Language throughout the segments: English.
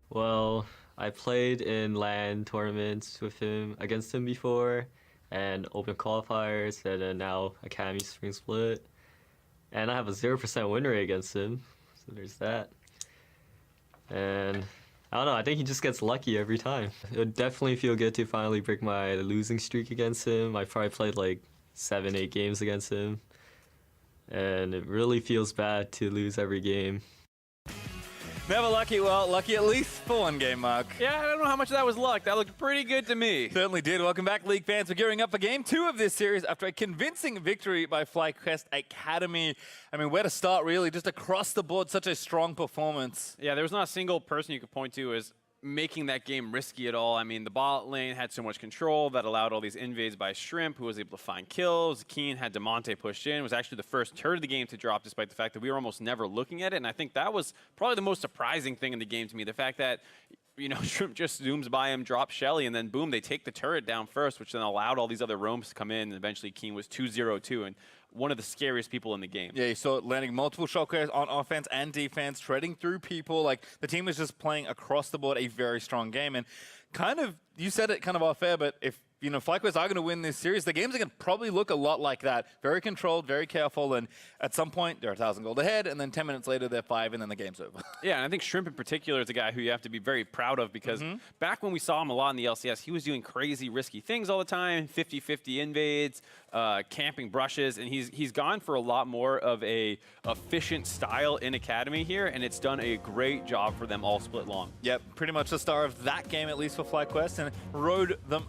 Well, I played in LAN tournaments with him against him before, and open qualifiers, and then now Academy Spring Split, and I have a 0% win rate against him. So there's that. And I don't know. I think he just gets lucky every time. It would definitely feel good to finally break my losing streak against him. I probably played like 7, 8 games against him, and it really feels bad to lose every game. Never lucky, well, lucky at least for one game, Mark. Yeah, I don't know how much of that was luck. That looked pretty good to me. Certainly did. Welcome back, League fans. We're gearing up for Game 2 of this series after a convincing victory by FlyQuest Academy. I mean, where to start, really? Just across the board, such a strong performance. Yeah, there was not a single person you could point to as making that game risky at all. I mean, the bot lane had so much control that allowed all these invades by Shrimp, who was able to find kills. Keen had Demonte pushed in. It was actually the first turret of the game to drop, despite the fact that we were almost never looking at it. And I think that was probably the most surprising thing in the game to me. The fact that, you know, Shrimp just zooms by him, drops Shelly, and then boom, they take the turret down first, which then allowed all these other roams to come in. And eventually Keen was 2-0-2 and one of the scariest people in the game. Yeah, you saw it landing multiple shockwaves on offense and defense, treading through people. Like, the team was just playing across the board a very strong game. And kind of, you said it kind of off air, but if, you know, FlyQuest are going to win this series, the games are going to probably look a lot like that. Very controlled, very careful, and at some point, they're 1,000 gold ahead, and then 10 minutes later, they're 5, and then the game's over. Yeah, and I think Shrimp in particular is a guy who you have to be very proud of because back when we saw him a lot in the LCS, he was doing crazy, risky things all the time, 50-50 invades, camping brushes, and he's gone for a lot more of a efficient style in Academy here, and it's done a great job for them all split long. Yep, pretty much the star of that game, at least for FlyQuest, and rode them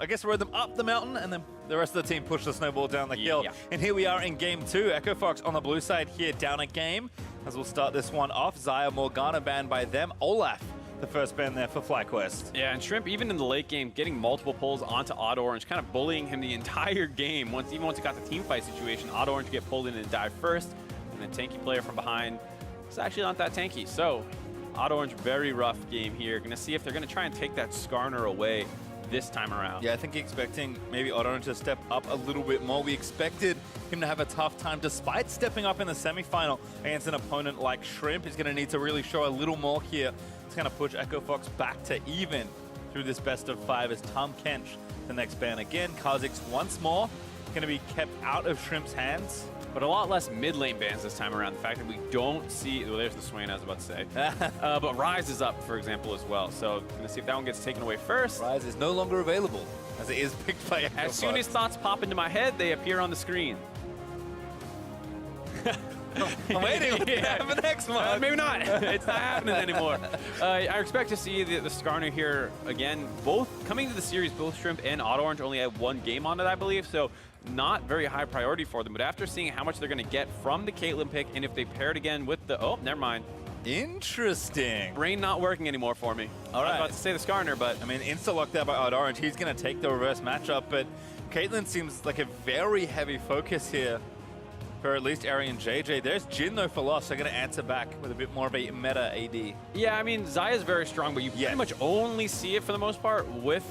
up the mountain, and then the rest of the team pushed the snowball down the hill. Yeah. And here we are in Game 2. Echo Fox on the blue side here, down a game. As we'll start this one off, Xayah Morgana banned by them. Olaf, the first ban there for FlyQuest. Yeah, and Shrimp, even in the late game, getting multiple pulls onto Odd Orange, kind of bullying him the entire game. Even once it got the team fight situation, Odd Orange get pulled in and dive first, and then tanky player from behind. It's actually not that tanky. So, Odd Orange, very rough game here. Gonna see if they're gonna try and take that Skarner away this time around. Yeah, I think expecting maybe Odd Orange to step up a little bit more. We expected him to have a tough time despite stepping up in the semifinal against an opponent like Shrimp. He's going to need to really show a little more here. It's going to push Echo Fox back to even through this best of 5 as Tom Kench, the next ban again. Kha'Zix once more going to be kept out of Shrimp's hands. But a lot less mid lane bans this time around. The fact that we don't see, well, there's the Swain I was about to say. But Ryze is up, for example, as well. So gonna see if that one gets taken away first. Ryze is no longer available as it is picked by Echo As soon Fox. as thoughts pop into my head, they appear on the screen. I'm waiting for Yeah. that for next one. Maybe not. It's not happening anymore. I expect to see the Skarner here again. Both coming to the series, both Shrimp and Odd Orange only had one game on it, I believe. So not very high priority for them. But after seeing how much they're going to get from the Caitlyn pick, and if they pair it again with the never mind. Interesting. Brain not working anymore for me. All right. I was about to say the Skarner, but I mean, insta-lock there by Odd Orange. He's going to take the reverse matchup, but Caitlyn seems like a very heavy focus here for at least Ari and JJ. There's Jin, though, for loss. They're going to answer back with a bit more of a meta AD. yeah, I mean, Xayah's very strong, but you pretty much only see it for the most part with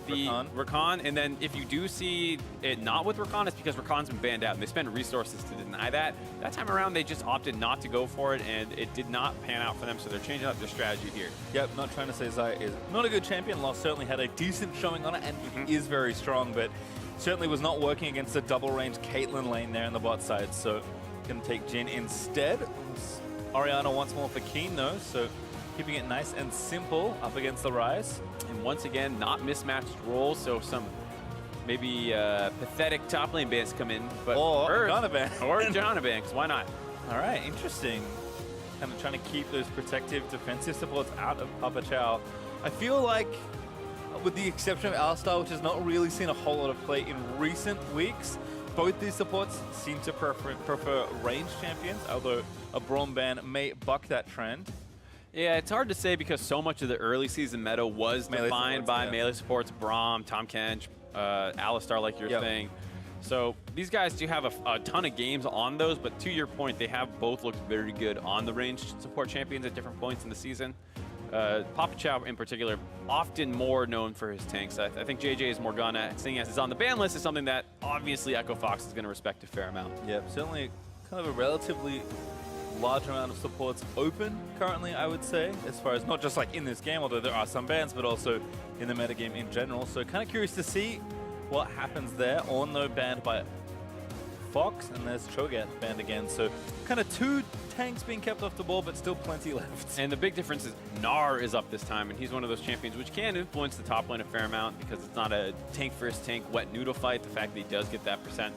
the Rakan. And then if you do see it not with Rakan, it's because Rakan's been banned out, and they spend resources to deny that. That time around, they just opted not to go for it, and it did not pan out for them, so they're changing up their strategy here. Yep, not trying to say Xayah is not a good champion. Lost certainly had a decent showing on it, and he is very strong, but certainly was not working against the double-range Caitlyn lane there in the bot side, so going to take Jin instead. Orianna once more for Keen, though, so keeping it nice and simple up against the Ryze. And once again, not mismatched roles, so some maybe pathetic top lane bans come in. But Or Donovan. Or Donovan, because why not? All right, interesting. Kind of trying to keep those protective defensive supports out of Papa Chow. I feel like, with the exception of Alistar, which has not really seen a whole lot of play in recent weeks, both these supports seem to prefer ranged champions, although a Braum ban may buck that trend. Yeah, it's hard to say because so much of the early season meta was Melee defined supports, by yeah. melee supports, Braum, Tom Kench, Alistar, like you're saying. So these guys do have a ton of games on those, but to your point, they have both looked very good on the ranged support champions at different points in the season. Papa Chow in particular, often more known for his tanks. I think JJ's Morgana, seeing as it's on the ban list, is something that obviously Echo Fox is going to respect a fair amount. Yep, certainly kind of a relatively large amount of supports open currently, I would say, as far as not just like in this game, although there are some bans, but also in the metagame in general. So kind of curious to see what happens there. Orno banned by Fox, and there's Cho'Gath banned again. So kind of two tanks being kept off the ball, but still plenty left. And the big difference is Gnar is up this time, and he's one of those champions which can influence the top lane a fair amount because it's not a tank versus tank wet noodle fight. The fact that he does get that percent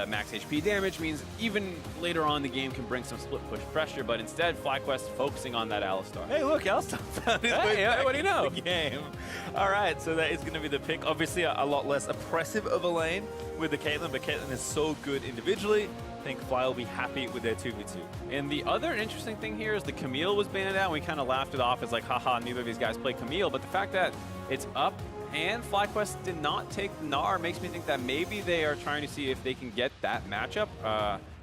max HP damage means even later on in the game can bring some split push pressure, but instead FlyQuest focusing on that Alistar. Hey, look, Alistar found his way back what do you know? into the game. All right, so that is going to be the pick. Obviously, a lot less oppressive of a lane with the Caitlyn, but Caitlyn is so good individually. I think FLYA will be happy with their 2v2. And the other interesting thing here is the Camille was banned out. We kind of laughed it off as like, haha, neither of these guys play Camille, but the fact that it's up and FlyQuest did not take Gnar makes me think that maybe they are trying to see if they can get that matchup.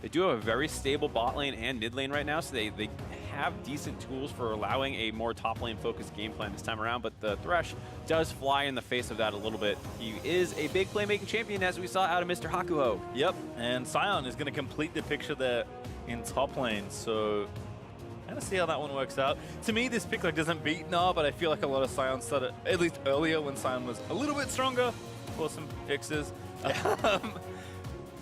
They do have a very stable bot lane and mid lane right now, so they have decent tools for allowing a more top lane focused game plan this time around, but the Thresh does fly in the face of that a little bit. He is a big playmaking champion, as we saw out of Mr. Hakuho. Yep, and Sion is going to complete the picture there in top lane, so kind of see how that one works out. To me, this pick like doesn't beat Gnar, but I feel like a lot of Sion started, at least earlier when Sion was a little bit stronger for some fixes.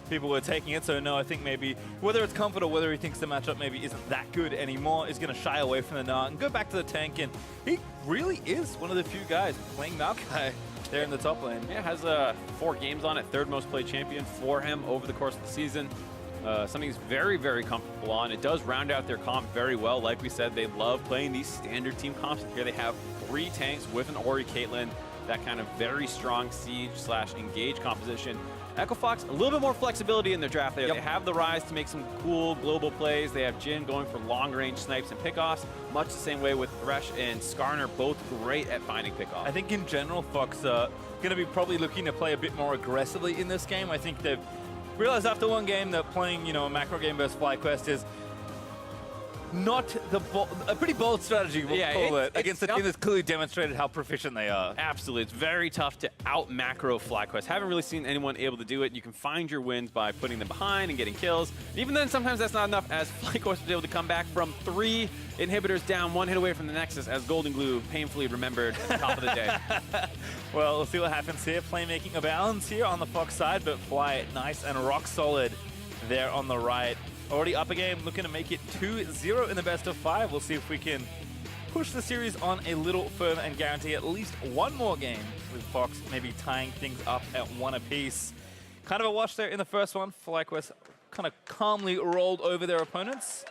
People were taking it, so no, I think maybe whether it's comfort or whether he thinks the matchup maybe isn't that good anymore, is going to shy away from the Gnar and go back to the tank, and he really is one of the few guys playing Maokai there in the top lane. Yeah, has 4 games on it, third most played champion for him over the course of the season. Something he's very, very comfortable on. It does round out their comp very well. Like we said, they love playing these standard team comps. Here they have 3 tanks with an Ori Caitlyn, that kind of very strong siege/engage composition. Echo Fox, a little bit more flexibility in their draft there. Yep. They have the Rise to make some cool global plays. They have Jhin going for long-range snipes and pickoffs, much the same way with Thresh and Skarner, both great at finding pickoffs. I think in general, Fox are going to be probably looking to play a bit more aggressively in this game. I think they've realized after one game that playing, a macro game versus FlyQuest is not a pretty bold strategy, we'll call it, against a team that's clearly demonstrated how proficient they are. Absolutely. It's very tough to out-macro FlyQuest. Haven't really seen anyone able to do it. You can find your wins by putting them behind and getting kills. Even then, sometimes that's not enough, as FlyQuest was able to come back from 3 inhibitors down, 1 hit away from the Nexus, as Golden Glue painfully remembered at the top of the day. Well, we'll see what happens here. Playmaking a balance here on the Fox side, but Fly nice and rock solid there on the right. Already up a game, looking to make it 2-0 in the best of 5. We'll see if we can push the series on a little further and guarantee at least one more game with Fox maybe tying things up at 1 apiece. Kind of a wash there in the first one. FlyQuest kind of calmly rolled over their opponents.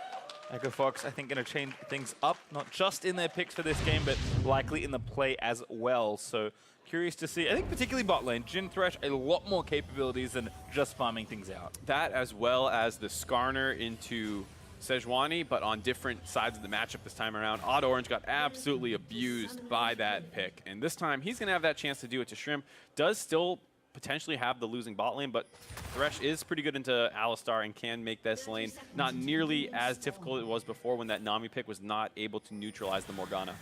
Echo Fox, I think, going to change things up, not just in their picks for this game, but likely in the play as well. So curious to see. I think particularly bot lane, Jhin Thresh, a lot more capabilities than just farming things out. That, as well as the Skarner into Sejuani, but on different sides of the matchup this time around. Odd Orange got absolutely abused by that pick. And this time, he's going to have that chance to do it to Shrimp. Does still potentially have the losing bot lane, but Thresh is pretty good into Alistar and can make this lane not nearly as difficult as it was before when that Nami pick was not able to neutralize the Morgana.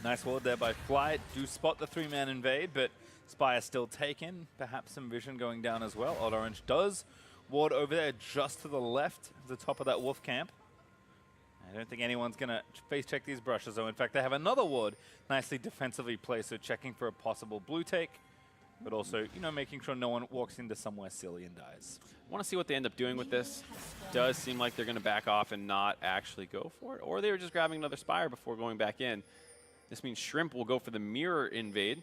Nice ward there by Fly. Do spot the 3-man invade, but Spire still taken. Perhaps some vision going down as well. Odd Orange does ward over there just to the left of the top of that wolf camp. I don't think anyone's going to face check these brushes, though. In fact, they have another ward nicely defensively placed, so checking for a possible blue take, but also, making sure no one walks into somewhere silly and dies. I want to see what they end up doing with this. Does seem like they're going to back off and not actually go for it, or they were just grabbing another Spire before going back in. This means Shrimp will go for the mirror invade.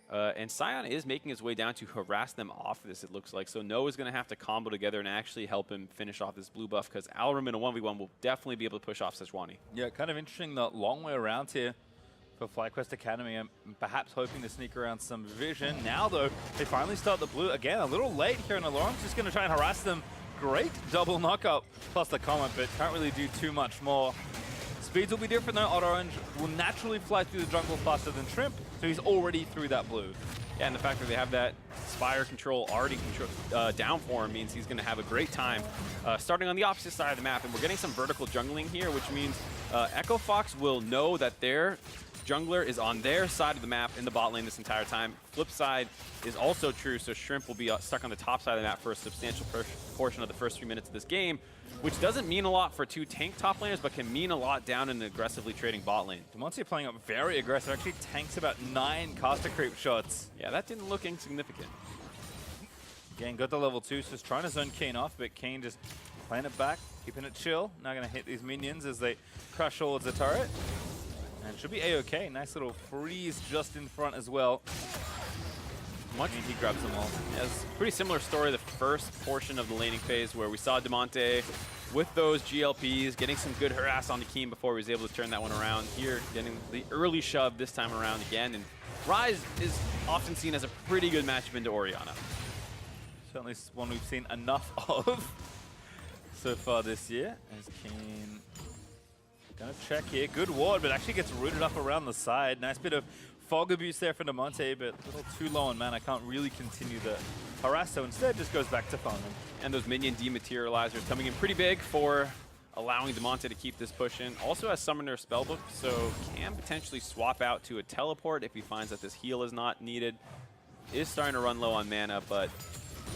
And Sion is making his way down to harass them off this, it looks like. So Noah's going to have to combo together and actually help him finish off this blue buff, because Alrum in a 1v1 will definitely be able to push off Sejuani. Yeah, kind of interesting the long way around here for FlyQuest Academy. I'm perhaps hoping to sneak around some vision. Now, though, they finally start the blue. Again, a little late here, and Alorum's just going to try and harass them. Great double knockup plus the comment, but can't really do too much more. Speeds will be different though. Odd Orange will naturally fly through the jungle faster than Shrimp, so he's already through that blue. Yeah, and the fact that they have that Spire control already down for him means he's going to have a great time starting on the opposite side of the map. And we're getting some vertical jungling here, which means Echo Fox will know that their jungler is on their side of the map in the bot lane this entire time. Flip side is also true, so Shrimp will be stuck on the top side of the map for a substantial portion of the first 3 minutes of this game, which doesn't mean a lot for 2 tank top laners, but can mean a lot down in the aggressively trading bot lane. Damonte playing up very aggressive, actually tanks about 9 caster creep shots. Yeah, that didn't look insignificant. Again, got the level 2, so just trying to zone Kane off, but Kane just playing it back, keeping it chill. Now going to hit these minions as they crush towards the turret. And should be A-okay. Nice little freeze just in front as well. I mean, he grabs them all. Yeah, it's a pretty similar story the first portion of the laning phase where we saw Damonte with those GLPs getting some good harass on the Keen before he was able to turn that one around. Here, getting the early shove this time around again. And Ryze is often seen as a pretty good matchup into Orianna. Certainly one we've seen enough of so far this year. As Keen gonna check here. Good ward, but actually gets rooted up around the side. Nice bit of fog abuse there for Damonte, but a little too low on mana. Can't really continue the harass, so instead just goes back to farming. And those minion dematerializers coming in pretty big for allowing Damonte to keep this push in. Also has Summoner Spellbook, so can potentially swap out to a teleport if he finds that this heal is not needed. Is starting to run low on mana, but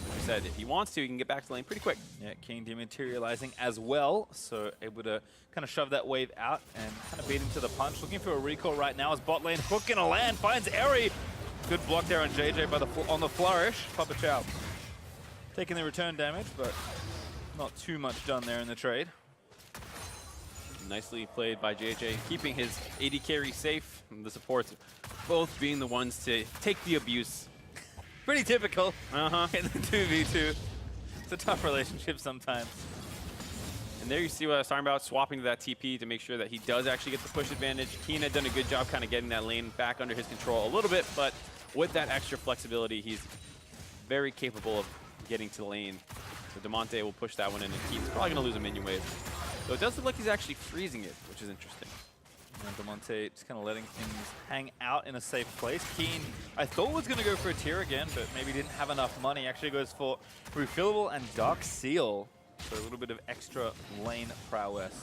like I said, if he wants to, he can get back to lane pretty quick. Yeah, Kane dematerializing as well, so able to kind of shove that wave out and kind of beat him to the punch. Looking for a recall right now as bot lane hook gonna land, finds Eri. Good block there on JJ by on the flourish. Papa Chow taking the return damage, but not too much done there in the trade. Nicely played by JJ, keeping his AD carry safe, and the supports both being the ones to take the abuse. Pretty typical In in the 2v2. It's a tough relationship sometimes. And there you see what I was talking about, swapping to that TP to make sure that he does actually get the push advantage. Keen had done a good job kind of getting that lane back under his control a little bit, but with that extra flexibility, he's very capable of getting to the lane. So Damonte will push that one in, and Keen's probably going to lose a minion wave. So it does look like he's actually freezing it, which is interesting. And Damonte just kind of letting things hang out in a safe place. Keen, I thought was going to go for a tier again, but maybe didn't have enough money. Actually goes for Refillable and Dark Seal. So a little bit of extra lane prowess.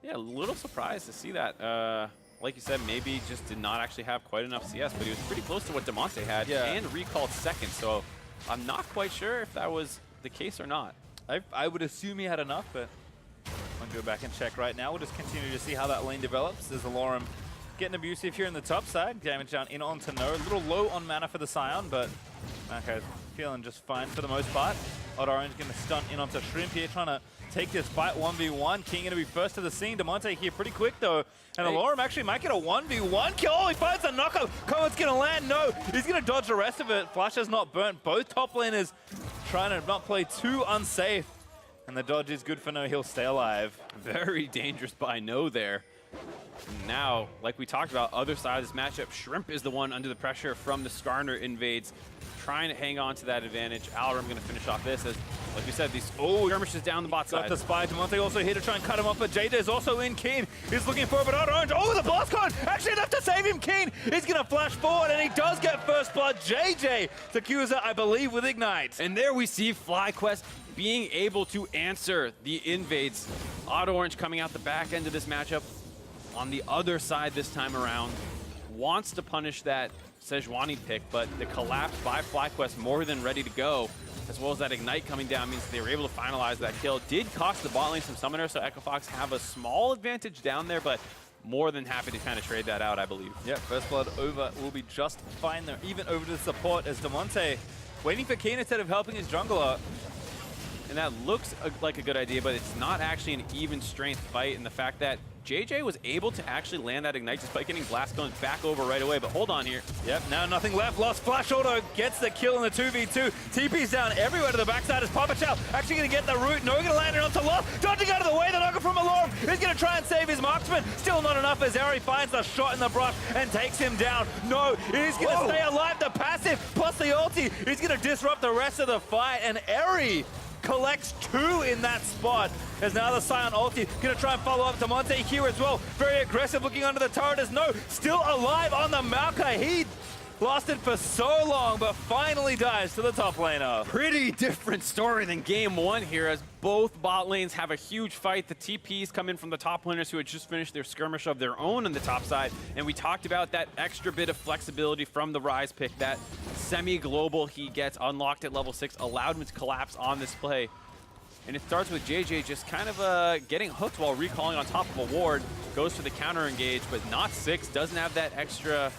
Yeah, a little surprised to see that. Like you said, maybe just did not actually have quite enough CS, but he was pretty close to what Damonte had and recalled second. So I'm not quite sure if that was the case or not. I would assume he had enough, but I'll go back and check right now. We'll just continue to see how that lane develops. There's Alorum getting abusive here in the top side. Damage down in onto No. A little low on mana for the Scion, but okay, feeling just fine for the most part. Odd Orange going to stunt in onto Shrimp here, trying to take this fight 1v1. King going to be first to the scene. Damonte here pretty quick though. And Alorum actually might get a 1v1 kill. Oh, he finds a knockup. Cohen's going to land. No, he's going to dodge the rest of it. Flash has not burnt. Both top laners trying to not play too unsafe. And the dodge is good for No. He'll stay alive. Very dangerous by No there. Now, like we talked about, other side of this matchup, Shrimp is the one under the pressure from the Skarner invades, trying to hang on to that advantage. Alarum going to finish off this as, like we said, these skirmishes down the bot side. Got the spy. Damonte also here to try and cut him off, but JJ is also in. Keen is looking for it, but Odd Orange, oh, the blast cone! Actually enough to save him. Keen is going to flash forward, and he does get first blood. JJ secures it, I believe, with Ignite. And there we see FlyQuest being able to answer the invades. Odd Orange coming out the back end of this matchup on the other side this time around. Wants to punish that Sejuani pick, but the collapse by FlyQuest more than ready to go, as well as that Ignite coming down means they were able to finalize that kill. Did cost the bot lane some summoner, so Echo Fox have a small advantage down there, but more than happy to kind of trade that out, I believe. Yep, first blood over will be just fine there, even over to the support as Damonte waiting for Keen instead of helping his jungler. And that looks like a good idea, but it's not actually an even strength fight, and the fact that JJ was able to actually land that Ignite despite getting Blast Cone back over right away, but hold on here. Yep, now nothing left. Lost Flash Auto gets the kill in the 2v2. TP's down everywhere to the backside as Papa Chow actually going to get the root. No, going to land it onto Lost. Dodging out of the way, the knocker from Alorum is going to try and save his marksman. Still not enough as Eri finds the shot in the brush and takes him down. No, he's going to stay alive. The passive plus the ulti is going to disrupt the rest of the fight, and Eri collects 2 in that spot. As now the Scion ulti gonna try and follow up Damonte here as well. Very aggressive looking under the turret as No still alive on the Maokai. He Lasted for so long, but finally dies to the top laner. Pretty different story than game one here, as both bot lanes have a huge fight. The TPs come in from the top laners who had just finished their skirmish of their own on the top side, and we talked about that extra bit of flexibility from the Ryze pick. That semi-global he gets unlocked at level 6 allowed him to collapse on this play. And it starts with JJ just kind of getting hooked while recalling on top of a ward, goes for the counter engage, but not 6, doesn't have that extra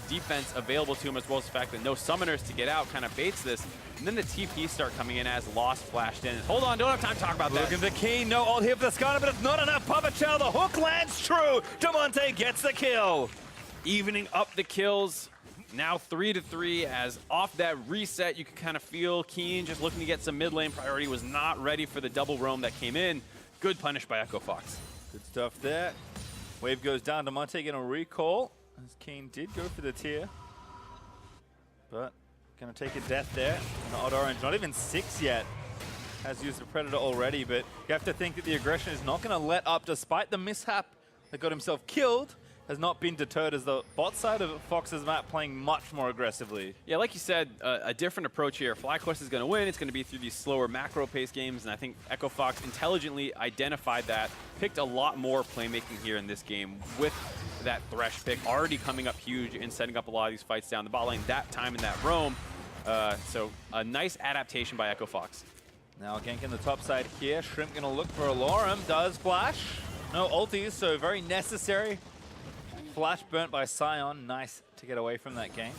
defense available to him, as well as the fact that no summoners to get out kind of baits this. And then the TPs start coming in as Lost flashed in. Hold on, don't have time to talk about that. Look at the key, no ult here for the Skarner, but it's not enough. Papa Chow, the hook lands true. Damonte gets the kill. Evening up the kills. Now 3-3, as off that reset, you can kind of feel Keen just looking to get some mid lane priority, was not ready for the double roam that came in. Good punish by Echo Fox. Good stuff there. Wave goes down, Damonte getting a recall, as Keen did go for the tier. But gonna take a death there. And Odd Orange, not even 6 yet, has used a Predator already, but you have to think that the aggression is not gonna let up, despite the mishap that got himself killed. Has not been deterred, as the bot side of Fox's map playing much more aggressively. Yeah, like you said, a different approach here. FlyQuest is going to win. It's going to be through these slower macro-paced games, and I think Echo Fox intelligently identified that, picked a lot more playmaking here in this game with that Thresh pick already coming up huge and setting up a lot of these fights down the bot lane that time in that roam. So a nice adaptation by Echo Fox. Now ganking the top side here. Shrimp going to look for Alorum. Does flash. No ultis, so very necessary. Flash burnt by Sion. Nice to get away from that gank.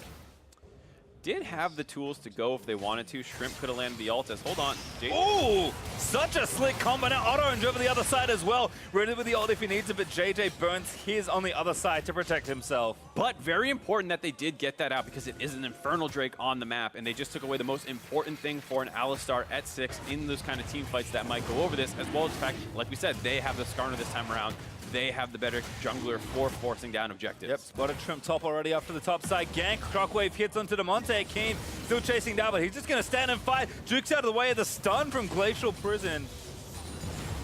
Did have the tools to go if they wanted to. Shrimp could have landed the ult as, hold on. Ooh, such a slick combo. Now Odd Orange over the other side as well. Ready with the ult if he needs it, but JJ burns his on the other side to protect himself. But very important that they did get that out, because it is an Infernal Drake on the map, and they just took away the most important thing for an Alistar at 6 in those kind of team fights that might go over this, as well as the fact, like we said, they have the Skarner this time around. They have the better jungler for forcing down objectives. Yep, spotted Shrimp top already after the top side gank. Shockwave hits onto Damonte. Keen still chasing down, but he's just going to stand and fight. Duke's out of the way of the stun from Glacial Prison.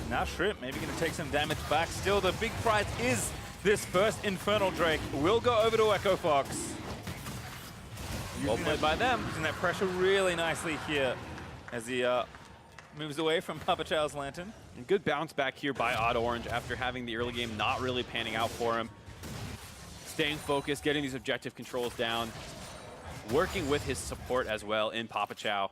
Now Shrimp maybe going to take some damage back. Still, the big prize is this first Infernal Drake. Will go over to Echo Fox. Well played by them. Using that pressure really nicely here as he moves away from Papa Chow's Lantern. And good bounce back here by Odd Orange after having the early game not really panning out for him. Staying focused, getting these objective controls down, working with his support as well in Papa Chow.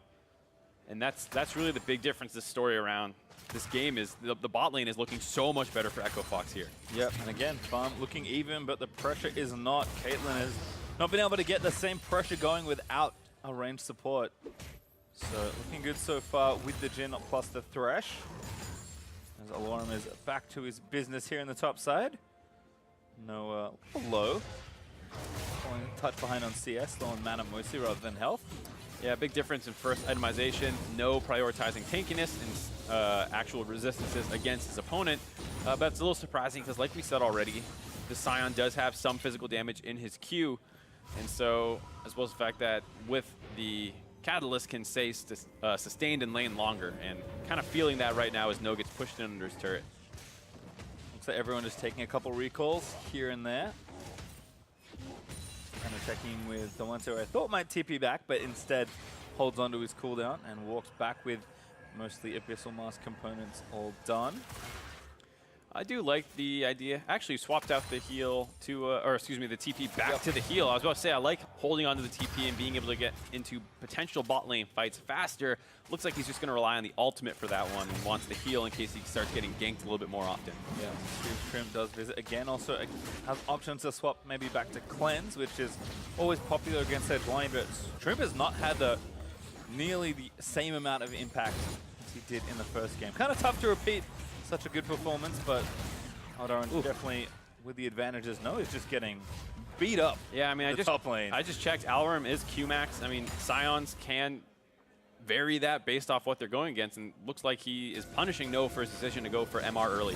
And that's really the big difference this story around. This game is, the bot lane is looking so much better for Echo Fox here. Yep, and again, farm looking even, but the pressure is not. Caitlyn has not been able to get the same pressure going without a ranged support. So looking good so far with the Jhin plus the Thresh. As Alorum is back to his business here in the top side. No low. Falling touch behind on CS, low on mana mostly rather than health. Yeah, big difference in first itemization. No prioritizing tankiness and actual resistances against his opponent. But it's a little surprising because, like we said already, the Sion does have some physical damage in his Q. And so, as well as the fact that with the Catalyst can stay sustained in lane longer, and kind of feeling that right now as No gets pushed in under his turret. Looks like everyone is taking a couple recalls here and there. Kind of checking with the ones who I thought might TP back, but instead holds onto his cooldown and walks back with mostly Abyssal Mask components all done. I do like the idea. Actually swapped out the heal to, or excuse me, the TP back to the heal. I was about to say, I like holding onto the TP and being able to get into potential bot lane fights faster. Looks like he's just going to rely on the ultimate for that one and wants the heal in case he starts getting ganked a little bit more often. Yeah, Shrimp does visit again. Also has options to swap maybe back to Cleanse, which is always popular against that line, but Shrimp has not had nearly the same amount of impact as he did in the first game. Kind of tough to repeat such a good performance, but Odd Orange definitely with the advantages. No, he's just getting beat up. Yeah, I mean, I just checked. Alarum is Q-Max. I mean, Scions can vary that based off what they're going against, and looks like he is punishing No for his decision to go for MR early.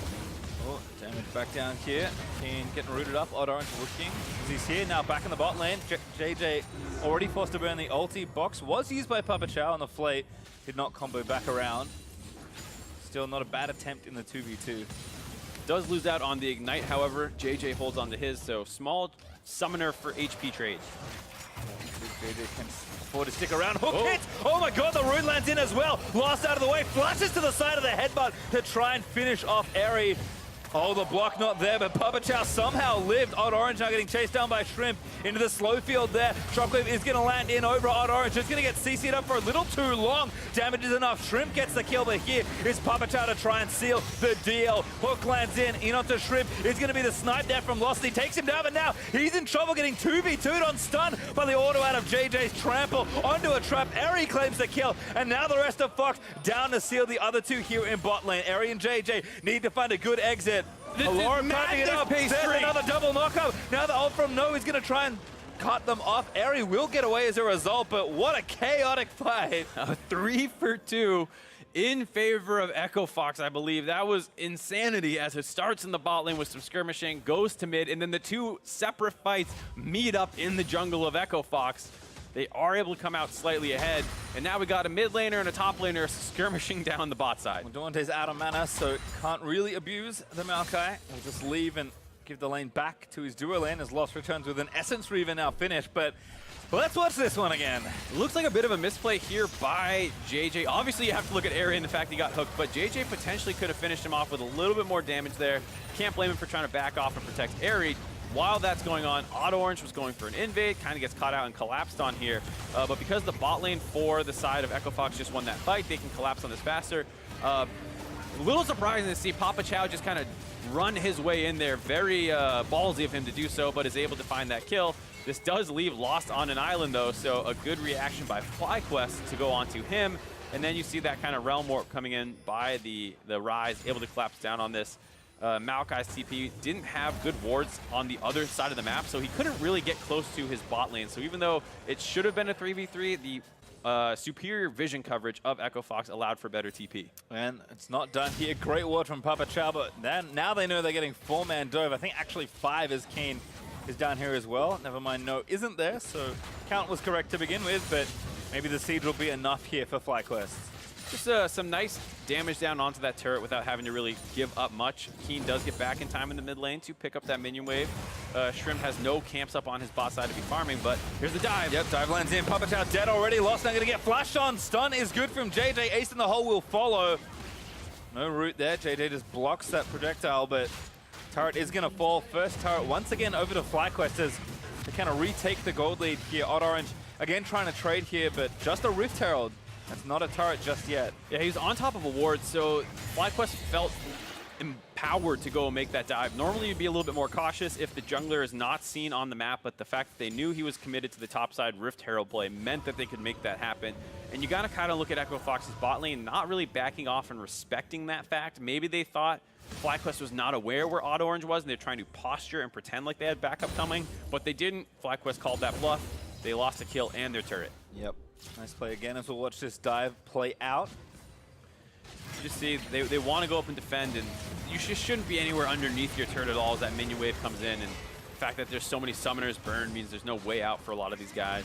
Oh, damage back down here. Keen getting rooted up. Odd Orange looking as he's here now back in the bot lane. JJ already forced to burn the ulti. Box was used by Papa Chow on the FLYA. Did not combo back around. Still not a bad attempt in the 2v2. Does lose out on the Ignite, however. JJ holds on to his, so small summoner for HP trade. JJ can afford to stick around. Hook hits! Oh my god, the rune lands in as well. Blast out of the way, flashes to the side of the headbutt to try and finish off Eri. Oh, the block not there, but Papa Chow somehow lived. Odd Orange now getting chased down by Shrimp into the slow field there. Shockwave is going to land in over Odd Orange. It's going to get CC'd up for a little too long. Damage is enough. Shrimp gets the kill, but here is Papa Chow to try and seal the deal. Hook lands in onto Shrimp. It's going to be the snipe there from Lost. He takes him down, but now he's in trouble getting 2v2'd on stun by the auto out of JJ's trample onto a trap. Eri claims the kill, and now the rest of Fox down to seal the other two here in bot lane. Eri and JJ need to find a good exit. Alarm cutting it up. There's another double knockup. Now the ult from No is going to try and cut them off. Eri will get away as a result, but what a chaotic fight. 3 for 2 in favor of Echo Fox, I believe. That was insanity as it starts in the bot lane with some skirmishing, goes to mid, and then the two separate fights meet up in the jungle of Echo Fox. They are able to come out slightly ahead, and now we got a mid laner and a top laner skirmishing down the bot side. Well, Duante's out of mana, so can't really abuse the Maokai. He'll just leave and give the lane back to his duo lane as Lost returns with an Essence Reaver now finished, but let's watch this one again. It looks like a bit of a misplay here by JJ. Obviously, you have to look at Eri and the fact he got hooked, but JJ potentially could have finished him off with a little bit more damage there. Can't blame him for trying to back off and protect Eri. While that's going on, Odd Orange was going for an invade, kind of gets caught out and collapsed on here. But because the bot lane for the side of Echo Fox just won that fight, they can collapse on this faster. A little surprising to see Papa Chow just kind of run his way in there. Very ballsy of him to do so, but is able to find that kill. This does leave Lost on an island, though, so a good reaction by FlyQuest to go onto him. And then you see that kind of Realm Warp coming in by the Rise, able to collapse down on this. Maokai's TP didn't have good wards on the other side of the map, so he couldn't really get close to his bot lane. So even though it should have been a 3v3, the superior vision coverage of Echo Fox allowed for better TP. And it's not done here. Great ward from Papa Chow, but then now they know they're getting 4-man Dove. I think actually 5 as Keen is down here as well. Never mind, No isn't there, so count was correct to begin with, but maybe the siege will be enough here for FlyQuest. Just some nice damage down onto that turret without having to really give up much. Keen does get back in time in the mid lane to pick up that minion wave. Shrimp has no camps up on his bot side to be farming, but here's the dive. Yep, dive lands in. Papa Chow dead already. Lost now going to get flashed on. Stun is good from JJ. Ace in the hole will follow. No root there. JJ just blocks that projectile, but turret is going to fall. First turret once again over to FlyQuest as they kind of retake the gold lead here. Odd Orange again trying to trade here, but just a Rift Herald. That's not a turret just yet. Yeah, he's on top of a ward, so FlyQuest felt empowered to go and make that dive. Normally, you'd be a little bit more cautious if the jungler is not seen on the map, but the fact that they knew he was committed to the top side Rift Herald play meant that they could make that happen. And you got to kind of look at Echo Fox's bot lane, not really backing off and respecting that fact. Maybe they thought FlyQuest was not aware where Odd Orange was, and they're trying to posture and pretend like they had backup coming, but they didn't. FlyQuest called that bluff. They lost a kill and their turret. Yep. Nice play again as we'll watch this dive play out. You just see they want to go up and defend, and you just shouldn't be anywhere underneath your turret at all as that minion wave comes in. And the fact that there's so many summoners burned means there's no way out for a lot of these guys.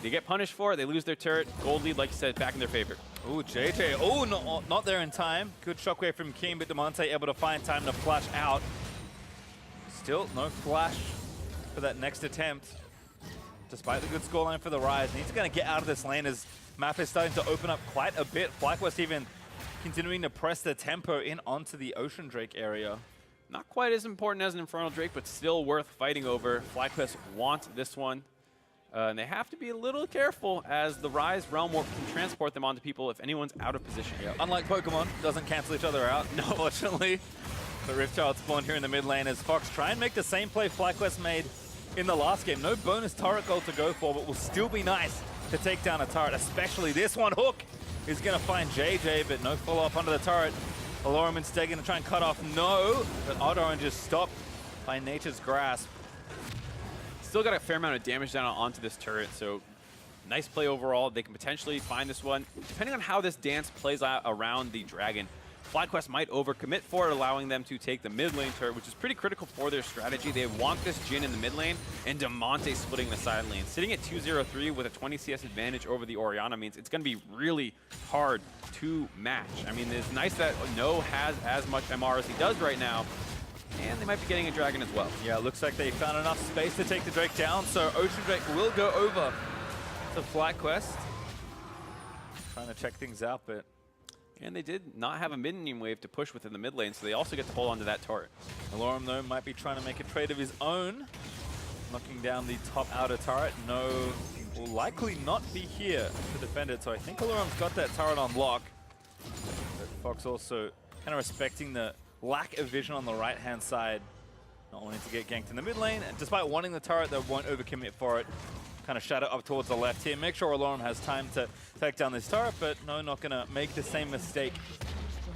They get punished for it. They lose their turret. Gold lead, like you said, back in their favor. Ooh, JJ. Oh, not there in time. Good shockwave from King, but Demonte able to find time to flash out. Still no flash for that next attempt. Despite the good scoreline for the Rise, and he's going to get out of this lane as map is starting to open up quite a bit. FlyQuest even continuing to press the tempo in onto the Ocean Drake area. Not quite as important as an Infernal Drake, but still worth fighting over. FlyQuest want this one. And they have to be a little careful as the Rise Realm Warp can transport them onto people if anyone's out of position. Yeah. Unlike Pokemon, doesn't cancel each other out, unfortunately. The Rift Child spawned here in the mid lane as Fox try and make the same play FlyQuest made in the last game. No bonus turret gold to go for, but will still be nice to take down a turret, especially this one. Hook is going to find JJ, but no follow-up under the turret. Alorum instead going to try and cut off No, but Odd Orange is stopped by Nature's Grasp. Still got a fair amount of damage down onto this turret, so nice play overall. They can potentially find this one. Depending on how this dance plays out around the dragon, FlyQuest might overcommit for it, allowing them to take the mid lane turret, which is pretty critical for their strategy. They want this Jhin in the mid lane and Demonte splitting the side lane. Sitting at 2-0-3 with a 20 CS advantage over the Orianna means it's going to be really hard to match. I mean, it's nice that No has as much MR as he does right now, and they might be getting a dragon as well. Yeah, it looks like they found enough space to take the Drake down, so Ocean Drake will go over to FlyQuest. Trying to check things out, but... And they did not have a minion wave to push within the mid lane, so they also get to hold on to that turret. Alorum, though, might be trying to make a trade of his own. Knocking down the top outer turret. No, will likely not be here to defend it, so I think Alorum's got that turret on lock. But Fox also kind of respecting the lack of vision on the right-hand side. Not wanting to get ganked in the mid lane, and despite wanting the turret, they won't overcommit for it. Kind of shadow up towards the left here. Make sure Alorum has time to take down this turret, but no, not going to make the same mistake.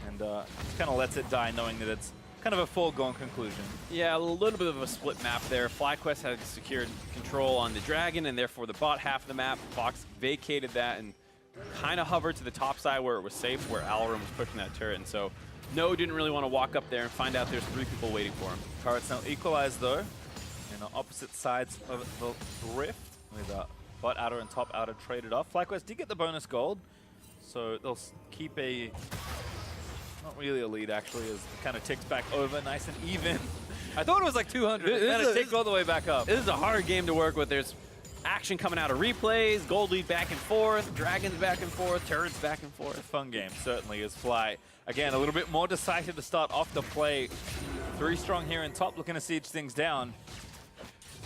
And just kind of lets it die, knowing that it's kind of a foregone conclusion. Yeah, a little bit of a split map there. FlyQuest had secured control on the dragon, and therefore the bot half of the map. Fox vacated that and kind of hovered to the top side where it was safe, where Alorum was pushing that turret. And so No didn't really want to walk up there and find out there's 3 people waiting for him. Turrets now equalized, though, in the opposite sides of the rift, with bot outer and top outer traded off. FlyQuest did get the bonus gold, so they'll keep a, not really a lead actually, as it kind of ticks back over nice and even. I thought it was like 200, it kind of ticked all the way back up. This is a hard game to work with. There's action coming out of replays, gold lead back and forth, dragons back and forth, turrets back and forth. A fun game, certainly, is Fly. Again, a little bit more decisive to start off the play. 3 strong here in top, looking to siege things down.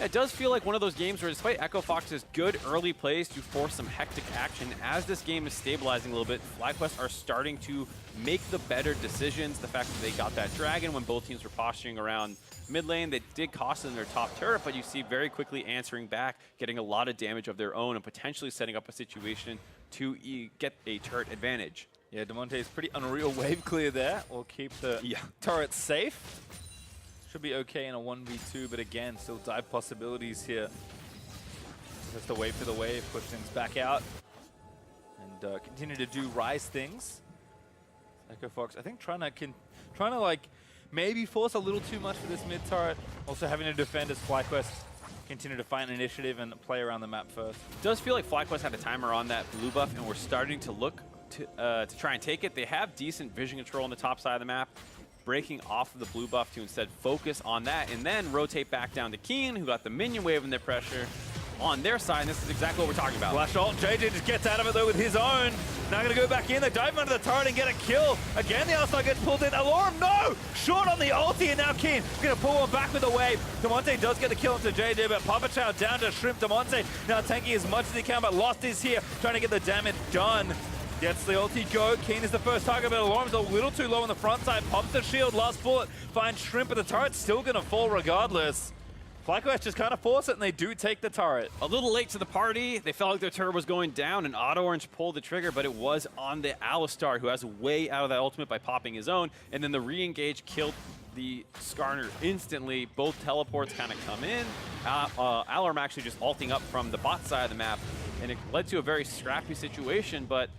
It does feel like one of those games where, despite Echo Fox's good early plays to force some hectic action, as this game is stabilizing a little bit, FlyQuest are starting to make the better decisions. The fact that they got that dragon when both teams were posturing around mid lane, that did cost them their top turret, but you see very quickly answering back, getting a lot of damage of their own, and potentially setting up a situation to get a turret advantage. Yeah, Demonte is pretty unreal wave clear there. We'll keep the turrets safe. Should be okay in a 1v2, but again, still dive possibilities here. Just to wait for the wave, push things back out, and continue to do Rise things. Echo Fox, I think trying to like maybe force a little too much for this mid turret. Also having to defend as FlyQuest continue to find initiative and play around the map first. It does feel like FlyQuest had a timer on that blue buff, and we're starting to look to try and take it. They have decent vision control on the top side of the map, breaking off of the blue buff to instead focus on that and then rotate back down to Keen, who got the minion wave in their pressure on their side, and this is exactly what we're talking about. Flash ult, JJ just gets out of it though with his own. Now gonna go back in, they dive under the turret and get a kill. Again, the outside gets pulled in. Alorum, no! Short on the ulti, and now Keen gonna pull one back with a wave. Demonte does get the kill into JJ, but Papa Chow down to Shrimp. Demonte now tanking as much as he can, but Lost is here, trying to get the damage done. Gets the ulti go. Keen is the first target, but Alorum's a little too low on the front side. Pops the shield, last bullet, finds Shrimp, but the turret's still gonna fall regardless. FlyQuest just kind of force it, and they do take the turret. A little late to the party. They felt like their turret was going down, and Auto Orange pulled the trigger, but it was on the Alistar, who has a way out of that ultimate by popping his own, and then the re-engage killed the Skarner instantly. Both teleports kind of come in. Alorum actually just ulting up from the bot side of the map, and it led to a very scrappy situation, but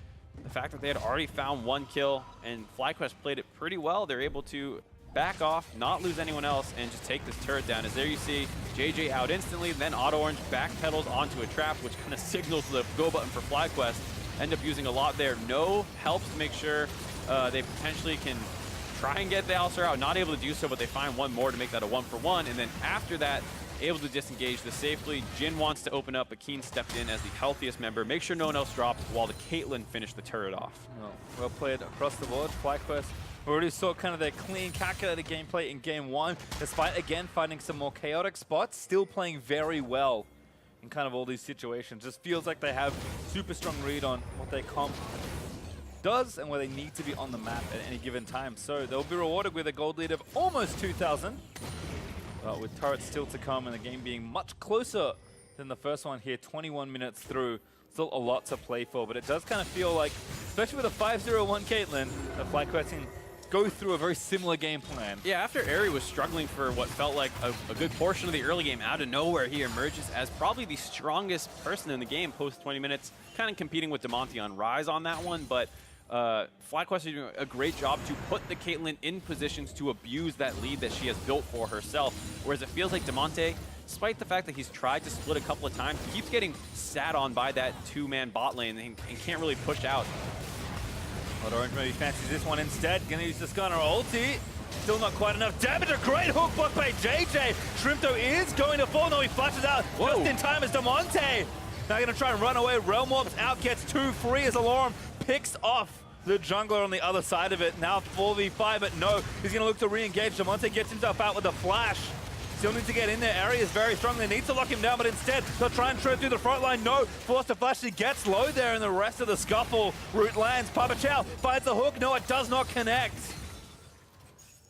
the fact that they had already found 1 kill and FlyQuest played it pretty well, they're able to back off, not lose anyone else, and just take this turret down. As there you see JJ out instantly, then Auto Orange backpedals onto a trap, which kind of signals the go button for FlyQuest. End up using a lot there. No helps to make sure they potentially can try and get the Alistar out. Not able to do so, but they find 1 more to make that a 1-for-1. And then after that, able to disengage this safely. Jin wants to open up, but Keen stepped in as the healthiest member. Make sure no one else drops while the Caitlyn finished the turret off. Well played across the board. FlyQuest already saw kind of their clean, calculated gameplay in game 1, despite again finding some more chaotic spots, still playing very well in kind of all these situations. Just feels like they have super strong read on what their comp does and where they need to be on the map at any given time. So they'll be rewarded with a gold lead of almost 2,000. With turrets still to come and the game being much closer than the first one here, 21 minutes through. Still a lot to play for, but it does kind of feel like, especially with a 5-0-1 Caitlyn, that FlyQuest can go through a very similar game plan. Yeah, after Aerie was struggling for what felt like a good portion of the early game, out of nowhere he emerges as probably the strongest person in the game post 20 minutes, kind of competing with Demonte on Rise on that one, but FlyQuest is doing a great job to put the Caitlyn in positions to abuse that lead that she has built for herself. Whereas it feels like Demonte, despite the fact that he's tried to split a couple of times, keeps getting sat on by that 2-man bot lane and can't really push out. But Orange maybe fancies this one instead. Gonna use the Skarner ulti. Still not quite enough damage. A great hook block by JJ. Shrimp though is going to fall. No, he flashes out just in time as Damonte. Now going to try and run away. Realm Orbs out, gets 2 free as Alorum picks off the jungler on the other side of it. Now 4v5, but no, he's going to look to re-engage. Damonte gets himself out with a flash. Still need to get in there. Area is very strong. They need to lock him down, but instead they'll try and shred through the front line. No, forced to flash. He gets low there, and the rest of the scuffle. Root lands. Papa Chow finds the hook. No, it does not connect.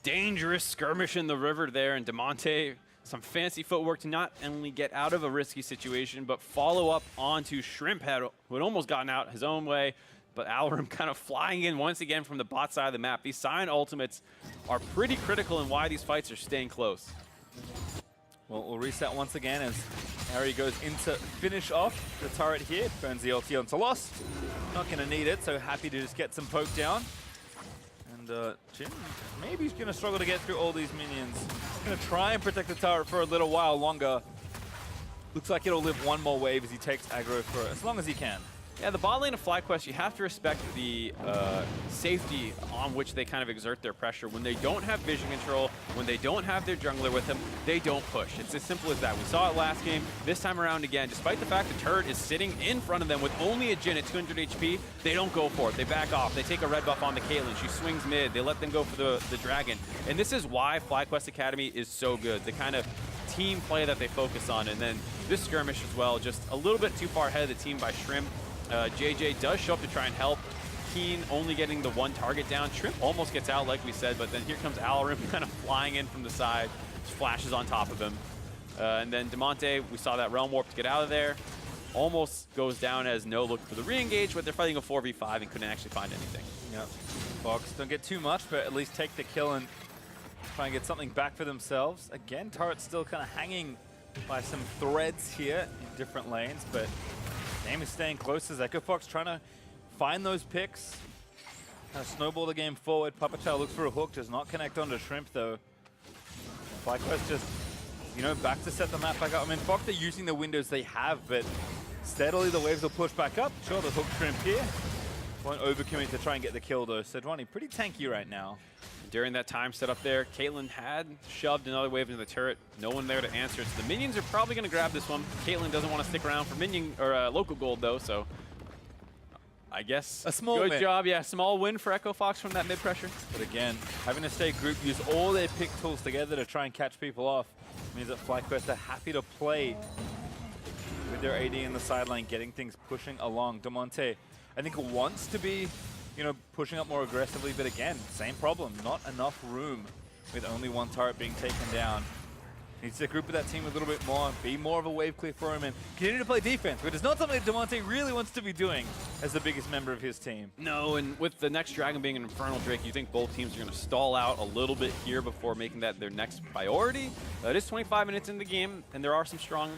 Dangerous skirmish in the river there, and Damonte, some fancy footwork to not only get out of a risky situation, but follow up onto Shrimp Head, who had almost gotten out his own way. But Alarum kind of flying in once again from the bot side of the map. These Sion ultimates are pretty critical in why these fights are staying close. Well, we'll reset once again as Ari goes in to finish off the turret here. Burns the ulti onto Lost. Not going to need it, so happy to just get some poke down. And Jim, maybe he's going to struggle to get through all these minions. He's going to try and protect the turret for a little while longer. Looks like it'll live one more wave as he takes aggro for as long as he can. Yeah, the bot lane of FlyQuest, you have to respect the safety on which they kind of exert their pressure. When they don't have vision control, when they don't have their jungler with them, they don't push. It's as simple as that. We saw it last game. This time around again, despite the fact the turret is sitting in front of them with only a Jhin at 200 HP, they don't go for it. They back off. They take a red buff on the Caitlyn. She swings mid. They let them go for the dragon. And this is why FlyQuest Academy is so good. The kind of team play that they focus on. And then this skirmish as well, just a little bit too far ahead of the team by Shrimp. JJ does show up to try and help. Keen only getting the 1 target down. Shrimp almost gets out, like we said, but then here comes Alarum kind of flying in from the side. Just flashes on top of him. And then Damonte, we saw that Realm Warp to get out of there. Almost goes down as no look for the re-engage, but they're fighting a 4v5 and couldn't actually find anything. Yep. Fox don't get too much, but at least take the kill and try and get something back for themselves. Again, turret's still kind of hanging by some threads here in different lanes, but game is staying close as Echo Fox trying to find those picks. Kind of snowball the game forward. Papa Chow looks for a hook, does not connect onto Shrimp though. FlyQuest just, you know, back to set the map back up. I mean, Fox are using the windows they have, but steadily the waves will push back up. Sure, the hook Shrimp here. Won't overcommit to try and get the kill though. Sedwani pretty tanky right now. During that time set up there, Caitlyn had shoved another wave into the turret. No one there to answer it. So the minions are probably going to grab this one. Caitlyn doesn't want to stick around for minion or local gold though, so I guess a small good win. job. Yeah, small win for Echo Fox from that mid pressure. But again, having to stay grouped, use all their pick tools together to try and catch people off means that FlyQuest are happy to play with their AD in the sideline, getting things pushing along. Damonte, I think, wants to be, you know, pushing up more aggressively, but again, same problem. Not enough room with only 1 turret being taken down. Needs to group with that team a little bit more, be more of a wave clear for him, and continue to play defense, which is not something that Damonte really wants to be doing as the biggest member of his team. No, and with the next dragon being an Infernal Drake, you think both teams are going to stall out a little bit here before making that their next priority. It is 25 minutes in the game, and there are some strong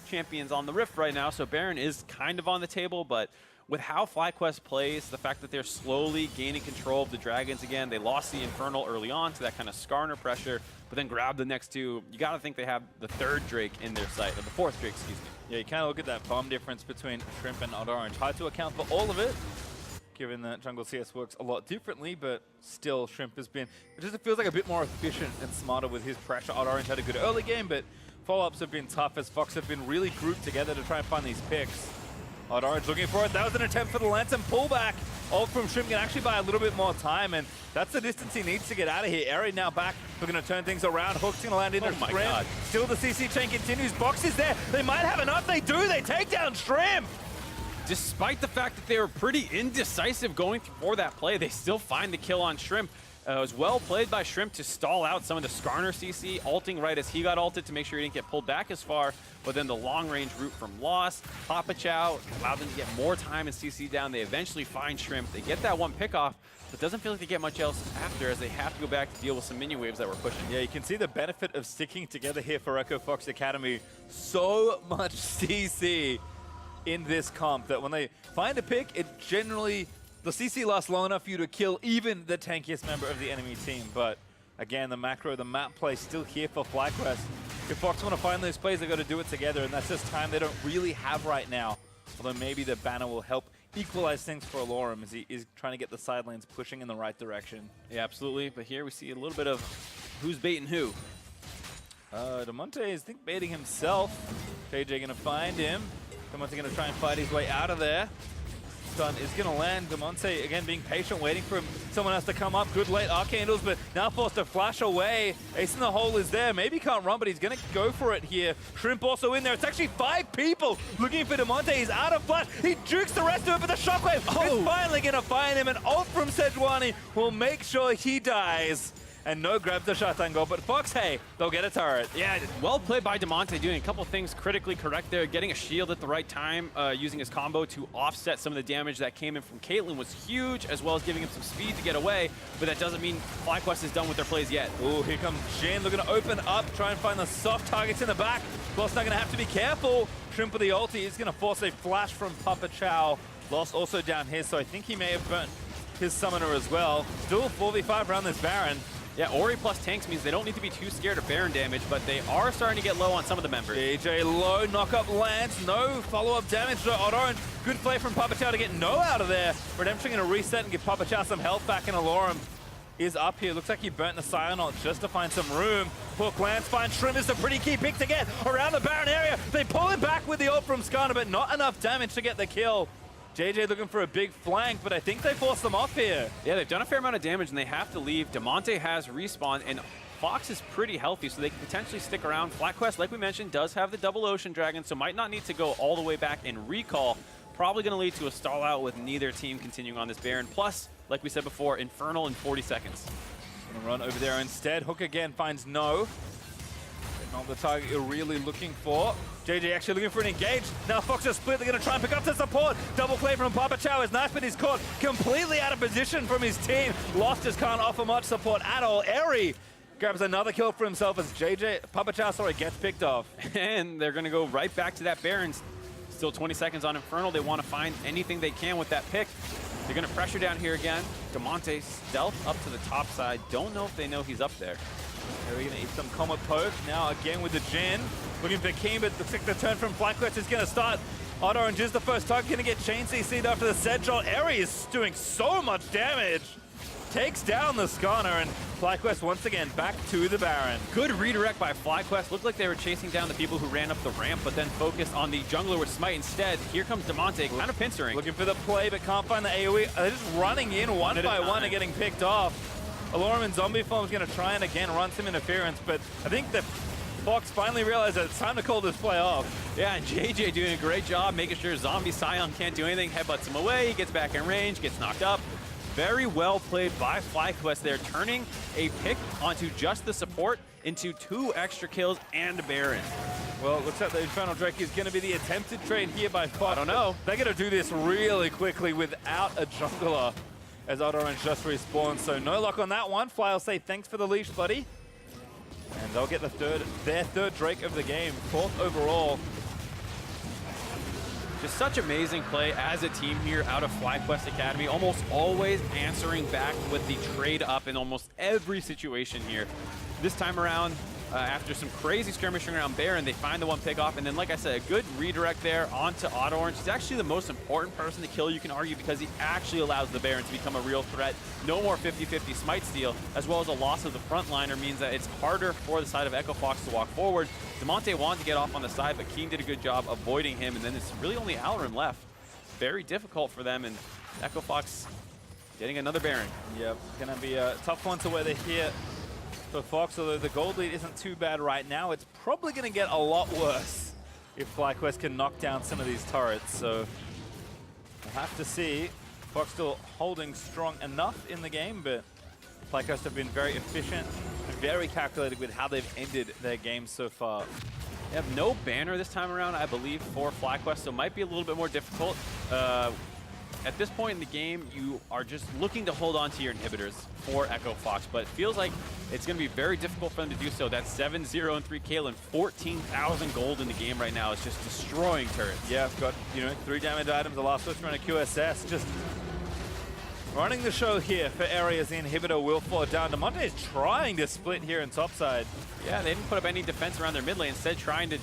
champions on the Rift right now, so Baron is kind of on the table, but with how FlyQuest plays, the fact that they're slowly gaining control of the dragons again, they lost the Infernal early on to that kind of Skarner pressure, but then grabbed the next 2. You got to think they have the 3rd Drake in their sight, or the 4th Drake, excuse me. Yeah, you kind of look at that bomb difference between Shrimp and Odd Orange. Hard to account for all of it, given that Jungle CS works a lot differently, but still Shrimp has been, it just feels like a bit more efficient and smarter with his pressure. Odd Orange had a good early game, but follow-ups have been tough as Fox have been really grouped together to try and find these picks. Odd Orange looking for it. That was an attempt for the Lantern pullback. Ult from Shrimp can actually buy a little bit more time, and that's the distance he needs to get out of here. Eri now back, looking to turn things around. Hook's going to land into Shrimp. Still the CC chain continues. Box is there. They might have enough. They do. They take down Shrimp. Despite the fact that they were pretty indecisive going for that play, they still find the kill on Shrimp. It was well played by Shrimp to stall out some of the Skarner CC, ulting right as he got ulted to make sure he didn't get pulled back as far, but then the long-range route from Lost, Papa Chow allowed them to get more time and CC down. They eventually find Shrimp. They get that 1 pick-off, but doesn't feel like they get much else after as they have to go back to deal with some minion waves that were pushing. Yeah, you can see the benefit of sticking together here for Echo Fox Academy. So much CC in this comp that when they find a pick, it generally, the CC lasts long enough for you to kill even the tankiest member of the enemy team. But again, the macro, the map play still here for FlyQuest. If Fox want to find those plays, they've got to do it together, and that's just time they don't really have right now. Although maybe the banner will help equalize things for Alorum as he is trying to get the side lanes pushing in the right direction. Yeah, absolutely. But here we see a little bit of who's baiting who. Demonte is, I think, baiting himself. JJ going to find him. Demonte going to try and fight his way out of there. Stun is going to land. Demonte, again, being patient, waiting for him. Someone has to come up. Good late Archandles, but now forced to flash away. Ace in the hole is there. Maybe can't run, but he's going to go for it here. Shrimp also in there. It's actually 5 people looking for Demonte. He's out of flash. He jukes the rest of it, but the shockwave is finally going to find him. An ult from Sejuani will make sure he dies. And no grabs the shotgun goal, but Fox, hey, they'll get a turret. Yeah, well played by Demonte, doing a couple things critically correct there. Getting a shield at the right time, using his combo to offset some of the damage that came in from Caitlyn was huge, as well as giving him some speed to get away. But that doesn't mean FlyQuest is done with their plays yet. Ooh, here comes Jin. They're going to open up, try and find the soft targets in the back. Lost not going to have to be careful. Shrimp with the ulti is going to force a flash from Papa Chow. Lost also down here, so I think he may have burnt his summoner as well. Still 4v5 around this Baron. Yeah, Ori plus tanks means they don't need to be too scared of Baron damage, but they are starting to get low on some of the members. DJ low, knock-up lands, no follow-up damage to Orange. Good play from Papa Chow to get No out of there. Redemption going to reset and give Papa Chow some health back, and Alorum is up here. Looks like he burnt the Psyonauts just to find some room. Hook lands, finds Shrimp is a pretty key pick to get around the Baron area. They pull him back with the ult from Skarner, but not enough damage to get the kill. JJ looking for a big flank, but I think they forced them off here. Yeah, they've done a fair amount of damage and they have to leave. Demonte has respawn and Fox is pretty healthy, so they can potentially stick around. FlyQuest, like we mentioned, does have the double Ocean Dragon, so might not need to go all the way back and recall. Probably going to lead to a stall out with neither team continuing on this Baron. Plus, like we said before, Infernal in 40 seconds. Gonna run over there instead. Hook again finds No. Not the target you're really looking for. JJ actually looking for an engage. Now FOXA split. They're going to try and pick up the support. Double play from Papa Chow. His knife, but he's caught completely out of position from his team. Lost just can't offer much support at all. Eri grabs another kill for himself as Papa Chow, gets picked off. And they're going to go right back to that Baron. Still 20 seconds on Infernal. They want to find anything they can with that pick. They're going to pressure down here again. Demonte stealth up to the top side. Don't know if they know he's up there. We're going to eat some Comet Poke. Now again with the Jin. Looking for Keen, but looks like the turn from FlyQuest is going to start. Orange is the first target. Going to get chain CC'd after the set shot. Eri is doing so much damage. Takes down the Skarner, and FlyQuest once again back to the Baron. Good redirect by FlyQuest. Looked like they were chasing down the people who ran up the ramp, but then focused on the jungler with Smite instead. Here comes Demonte, kind of pincering. Looking for the play, but can't find the AoE. They're just running in one by one and getting picked off. Alorum in zombie form is going to try and again run some interference, but I think the Fox finally realized that it's time to call this play off. Yeah, and JJ doing a great job making sure Zombie Scion can't do anything, headbutts him away, he gets back in range, gets knocked up. Very well played by FlyQuest there, turning a pick onto just the support into 2 extra kills and a Baron. Well, it looks like the Infernal Drake is going to be the attempted trade here by Fox. I don't know. They're going to do this really quickly without a jungler as Orange just respawned, so no luck on that one. Fly will say thanks for the leash, buddy. And they'll get their third Drake of the game, 4th overall. Just such amazing play as a team here out of FlyQuest Academy, almost always answering back with the trade up in almost every situation here. This time around, after some crazy skirmishing around Baron, they find the one pick off, and then, like I said, a good redirect there onto Orange. He's actually the most important person to kill, you can argue, because he actually allows the Baron to become a real threat. No more 50-50 smite steal, as well as a loss of the frontliner means that it's harder for the side of Echo Fox to walk forward. Demonte wanted to get off on the side, but Keen did a good job avoiding him, and then it's really only Alarin left. Very difficult for them, and Echo Fox getting another Baron. Yep, gonna be a tough one to weather here for Fox, although the gold lead isn't too bad right now. It's probably going to get a lot worse if FlyQuest can knock down some of these turrets. So we'll have to see. Fox still holding strong enough in the game, but FlyQuest have been very efficient and very calculated with how they've ended their game so far. They have no banner this time around, I believe, for FlyQuest, so it might be a little bit more difficult. At this point in the game, you are just looking to hold on to your inhibitors for Echo Fox, but it feels like it's going to be very difficult for them to do so. That 7-0 and 3 Caitlyn, 14,000 gold in the game right now is just destroying turrets. Yeah, I've got, 3 damage items, the last switch run a QSS, just running the show here for areas the inhibitor will fall down. Demonte is trying to split here in topside. Yeah, they didn't put up any defense around their mid lane, instead trying to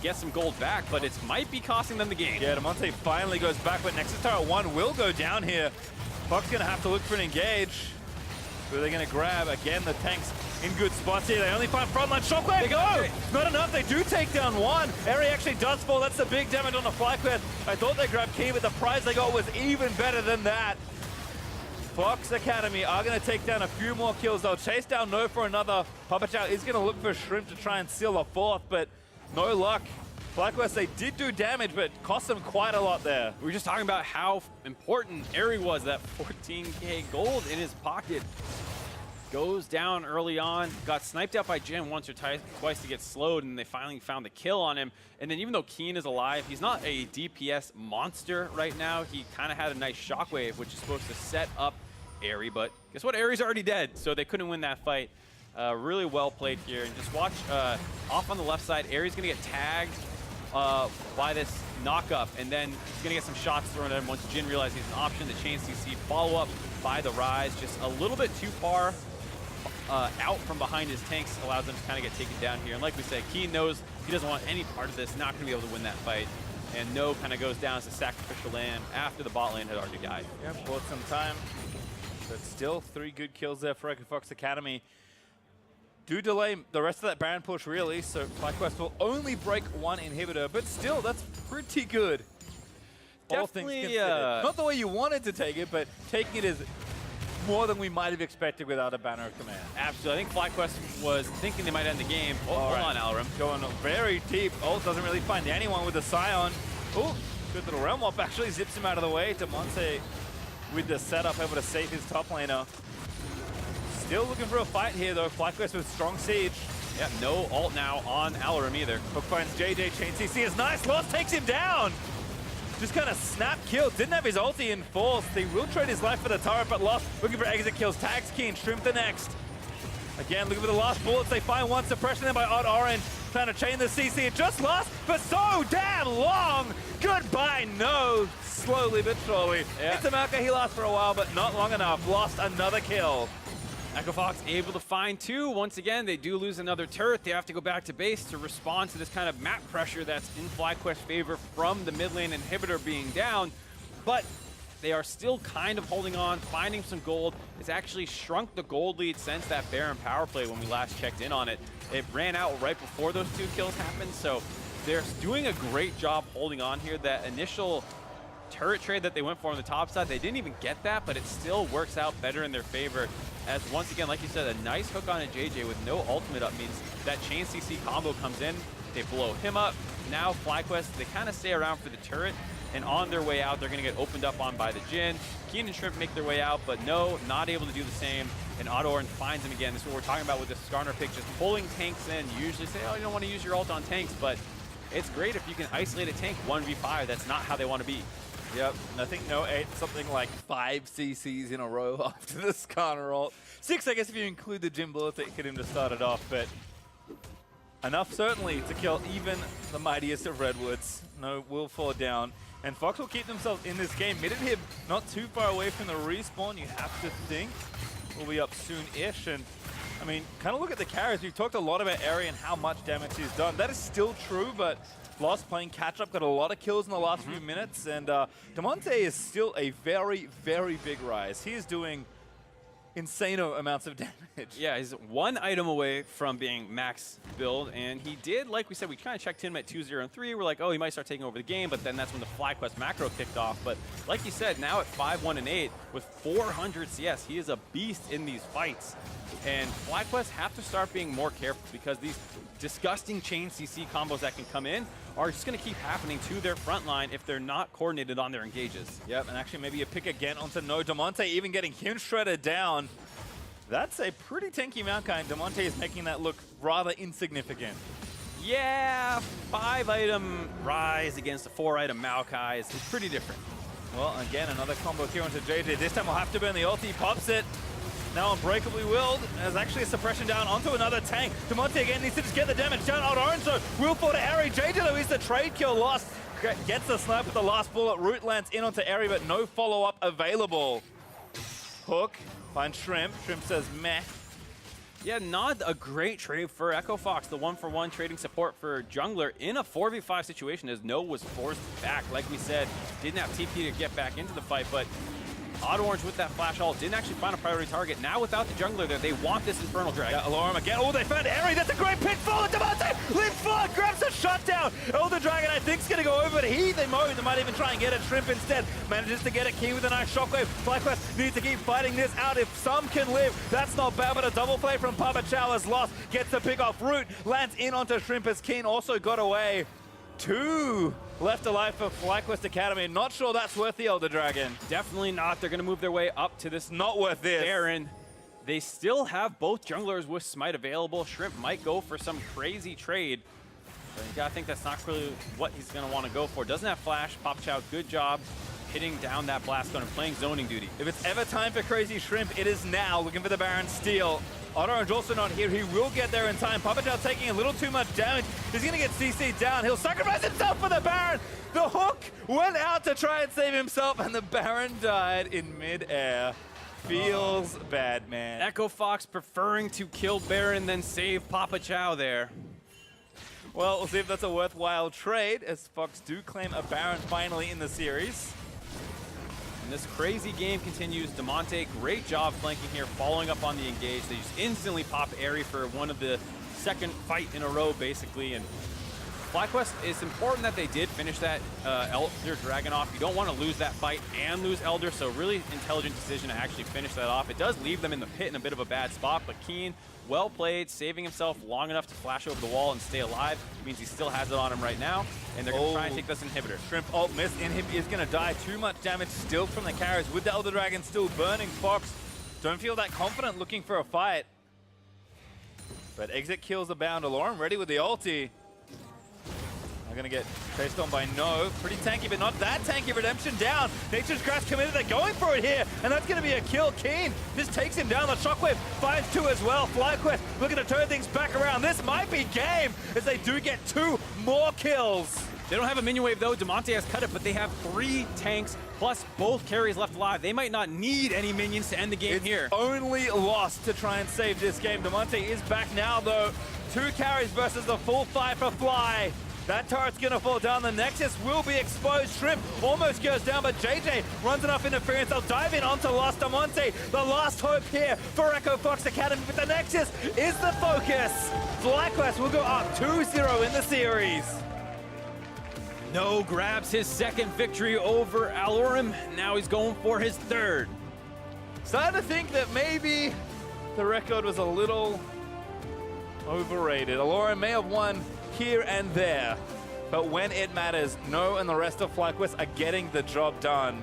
get some gold back, but it might be costing them the game. Yeah, Demonte finally goes back, but Nexus Turret 1 will go down here. Fox gonna have to look for an engage. Who are they gonna grab? Again, the tanks in good spots here. They only find frontline shockwave. They go! Not enough. They do take down one. Eri actually does fall. That's the big damage on the FlyQuest. I thought they grabbed Key, but the prize they got was even better than that. Fox Academy are going to take down a few more kills. They'll chase down No for another. Papa Chow is going to look for Shrimp to try and seal a fourth, but no luck. FlyQuest, they did do damage, but cost them quite a lot there. We were just talking about how important Eri was, that 14K gold in his pocket. Goes down early on, got sniped out by Jin once or twice to get slowed, and they finally found the kill on him. And then even though Keen is alive, he's not a DPS monster right now. He kind of had a nice shockwave, which is supposed to set up Eri, but guess what? Eri's already dead, so they couldn't win that fight. Really well played here. And just watch off on the left side, Eri's going to get tagged by this knock-up, and then he's going to get some shots thrown at him once Jin realizes he's an option. The chain CC follow-up by the Rise, just a little bit too far out from behind his tanks, allows them to kind of get taken down here. And like we said, Keen knows he doesn't want any part of this, not going to be able to win that fight. And No kind of goes down as a sacrificial lamb after the bot lane had already died. Yeah, bought some time. But still 3 good kills there for Fox Academy. Do delay the rest of that Baron push, really, so FlyQuest will only break 1 inhibitor, but still, that's pretty good. All things Definitely, considered. Not the way you wanted to take it, but taking it is more than we might have expected without a banner of command. Absolutely. I think FlyQuest was thinking they might end the game. Oh, hold on, Alarum. Going very deep. Ult doesn't really find anyone with the Scion. Oh, good little Realm Warp actually zips him out of the way. Demonte with the setup, able to save his top laner. Still looking for a fight here, though. FlyQuest with strong siege. Yeah, no ult now on Alarum either. Hook finds JJ, chain CC is nice. Lost takes him down. Just kind of snap kill. Didn't have his ulti in force. He will trade his life for the turret, but Lost looking for exit kills. Tags Keen, Shrimp the next. Again, looking for the last bullets. They find one suppression there by Odd Orange. Trying to chain the CC. It just lost for so damn long. Goodbye, No. Slowly but surely. Yeah. It's a Malka. He lasts for a while, but not long enough. Lost another kill. Echo Fox able to find 2. Once again, they do lose another turret. They have to go back to base to respond to this kind of map pressure that's in FlyQuest's favor from the mid lane inhibitor being down. But they are still kind of holding on, finding some gold. It's actually shrunk the gold lead since that Baron power play when we last checked in on it. It ran out right before those 2 kills happened, so they're doing a great job holding on here. That initial turret trade that they went for on the top side, they didn't even get that, but it still works out better in their favor. As once again, like you said, a nice hook on a JJ with no ultimate up means that chain CC combo comes in, they blow him up. Now FlyQuest, they kind of stay around for the turret, and on their way out, they're going to get opened up on by the Jin. Keen and Shrimp make their way out, but No, not able to do the same. And Odd Orange finds him again. This is what we're talking about with the Skarner pick, just pulling tanks in. You usually say, oh, you don't want to use your ult on tanks, but it's great if you can isolate a tank 1v5. That's not how they want to be. Yep, and I think No ate something like 5 CCs in a row after the Skarner ult. 6, I guess, if you include the Jim bullets that hit him to start it off, but enough certainly to kill even the mightiest of Redwoods. No will fall down, and Fox will keep themselves in this game. Mid and Hib not too far away from the respawn, you have to think. Will be up soon-ish, and I mean, kind of look at the carries. We've talked a lot about Eri and how much damage he's done. That is still true, but Lost playing catch-up, got a lot of kills in the last few minutes, and Demonte is still a very, very big rise. He is doing insane amounts of damage. Yeah, he's 1 item away from being max build, and he did, like we said, we kind of checked him at 2-0 and 3. We're like, oh, he might start taking over the game, but then that's when the FlyQuest macro kicked off. But like you said, now at 5-1 and 8 with 400 CS, he is a beast in these fights. And FlyQuest have to start being more careful because these disgusting chain CC combos that can come in are just going to keep happening to their front line if they're not coordinated on their engages. Yep, and actually maybe a pick again onto No. Demonte even getting him shredded down. That's a pretty tanky Maokai. Demonte is making that look rather insignificant. Yeah, 5-item Rise against a 4-item Maokai is pretty different. Well, again, another combo here onto JJ. This time we'll have to burn the ulti. Pops it. Now Unbreakably Willed. There's actually a suppression down onto another tank. Demonte again needs to just get the damage down. Odd Orange, so will fall to Eri. JJ, though, is the trade kill lost. Gets the snipe with the last bullet. Root lands in onto Eri, but no follow-up available. Hook finds Shrimp. Shrimp says meh. Yeah, not a great trade for Echo Fox. The 1-for-1 trading support for jungler in a 4v5 situation as No was forced back. Like we said, didn't have TP to get back into the fight, but Odd Orange with that flash ult didn't actually find a priority target. Now without the jungler there, they want this Infernal Dragon. Yeah, Alarm again. Oh, they found Eri. That's a great pick forward. Demonte leaps forward, grabs a shutdown. Elder Dragon, I think, is going to go over to Heath. They might even try and get a Shrimp instead. Manages to get a key with a nice shockwave. FlyQuest needs to keep fighting this out. If some can live, that's not bad, but a double play from Papa Chow is lost. Gets the pick off Root, lands in onto Shrimp as Keen also got away. 2 left alive for FlyQuest Academy. Not sure that's worth the Elder Dragon. Definitely not. They're going to move their way up to this. Not worth this. Baron. They still have both junglers with Smite available. Shrimp might go for some crazy trade. But you gotta think that's not really what he's going to want to go for. Doesn't have flash. Pop Chow, good job hitting down that blast gun and playing zoning duty. If it's ever time for Crazy Shrimp, it is now. Looking for the Baron steal. Odd Orange also not here. He will get there in time. Papa Chow taking a little too much damage. He's going to get CC'd down. He'll sacrifice himself for the Baron. The hook went out to try and save himself, and the Baron died in midair. Feels bad, man. Echo Fox preferring to kill Baron than save Papa Chow there. Well, we'll see if that's a worthwhile trade, as Fox do claim a Baron finally in the series. And this crazy game continues. Demonte, great job flanking here, following up on the engage. They just instantly pop Eri for one of the second fight in a row, basically. And FlyQuest, it's important that they did finish that Elder Dragon off. You don't want to lose that fight and lose Elder, so really intelligent decision to actually finish that off. It does leave them in the pit in a bit of a bad spot, but Keen, well played, saving himself long enough to flash over the wall and stay alive. Means he still has it on him right now, and they're going to try and take this inhibitor. Shrimp ult miss. Inhib is going to die. Too much damage still from the carries with the Elder Dragon still burning. Fox don't feel that confident looking for a fight. But exit kills abound. Aloran ready with the ulti. They're going to get chased on by No. Pretty tanky, but not that tanky. Redemption down. Nature's Grasp committed. They're going for it here. And that's going to be a kill. Keen just takes him down. The Shockwave finds 2 as well. FlyQuest looking to turn things back around. This might be game as they do get 2 more kills. They don't have a minion wave though. Demonte has cut it, but they have 3 tanks plus both carries left alive. They might not need any minions to end the game here. Only lost to try and save this game. Demonte is back now though. 2 carries versus the full 5 for Fly. That turret's gonna fall down. The Nexus will be exposed. Shrimp almost goes down, but JJ runs enough interference. They'll dive in onto Lost Demonte. The last hope here for Echo Fox Academy, but the Nexus is the focus. FlyQuest will go up 2-0 in the series. No grabs his second victory over Alorim. Now he's going for his 3rd. Starting to think that maybe the record was a little overrated. Alorim may have won here and there, but when it matters, No and the rest of FlyQuest are getting the job done.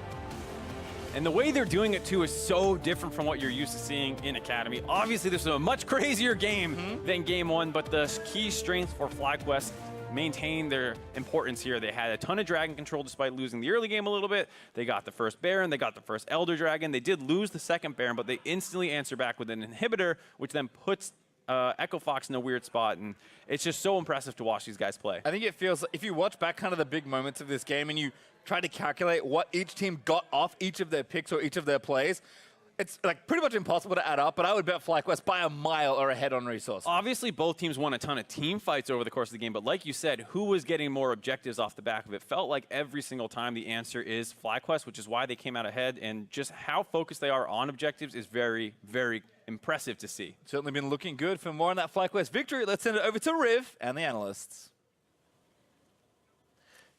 And the way they're doing it too is so different from what you're used to seeing in Academy. Obviously, this is a much crazier game than Game 1, but the key strengths for FlyQuest maintain their importance here. They had a ton of Dragon control despite losing the early game a little bit. They got the first Baron, they got the first Elder Dragon. They did lose the second Baron, but they instantly answer back with an inhibitor, which then puts Echo Fox in a weird spot, and it's just so impressive to watch these guys play. I think it feels, if you watch back kind of the big moments of this game and you try to calculate what each team got off each of their picks or each of their plays, it's like pretty much impossible to add up, but I would bet FlyQuest by a mile or ahead on resource. Obviously, both teams won a ton of team fights over the course of the game, but like you said, who was getting more objectives off the back of it? Felt like every single time the answer is FlyQuest, which is why they came out ahead, and just how focused they are on objectives is very, very impressive to see. Certainly been looking good. For more on that FlyQuest victory, let's send it over to Riv and the analysts.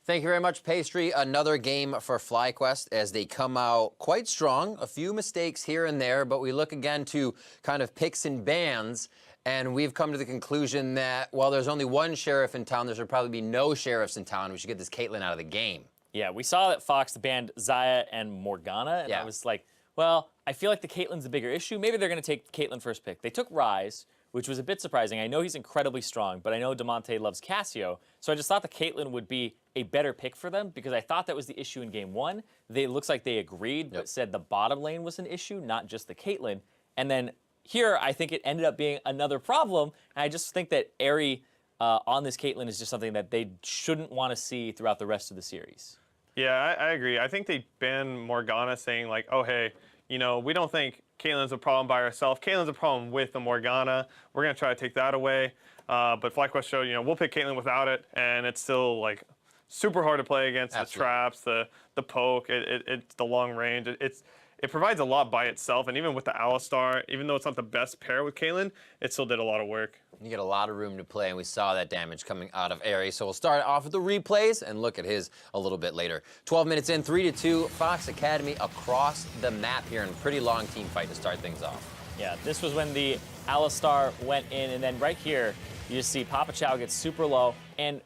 Thank you very much, Pastry. Another game for FlyQuest as they come out quite strong. A few mistakes here and there, but we look again to kind of picks and bans, and we've come to the conclusion that while there's only 1 sheriff in town, there should probably be no sheriffs in town. We should get this Caitlyn out of the game. Yeah, we saw that Fox banned Xayah and Morgana, and I was like, well, I feel like the Caitlyn's a bigger issue. Maybe they're going to take Caitlyn first pick. They took Ryze, which was a bit surprising. I know he's incredibly strong, but I know Demonte loves Cassio, so I just thought the Caitlyn would be a better pick for them because I thought that was the issue in Game 1. It looks like they agreed, but said the bottom lane was an issue, not just the Caitlyn. And then here, I think it ended up being another problem, and I just think that Eri on this Caitlyn is just something that they shouldn't want to see throughout the rest of the series. Yeah, I agree. I think they banned Morgana saying like, oh, hey, you know, we don't think Caitlyn's a problem by herself. Caitlyn's a problem with the Morgana. We're going to try to take that away. But FlyQuest showed, we'll pick Caitlyn without it, and it's still, like, super hard to play against. Absolutely. The traps, the poke, it's the long range. It provides a lot by itself, and even with the Alistar, even though it's not the best pair with Caitlyn, it still did a lot of work. You get a lot of room to play, and we saw that damage coming out of Aerie. So we'll start off with the replays and look at his a little bit later. 12 minutes in, 3-2, Fox Academy across the map here, and pretty long team fight to start things off. Yeah, this was when the Alistar went in, and then right here, you just see Papa Chow gets super low, and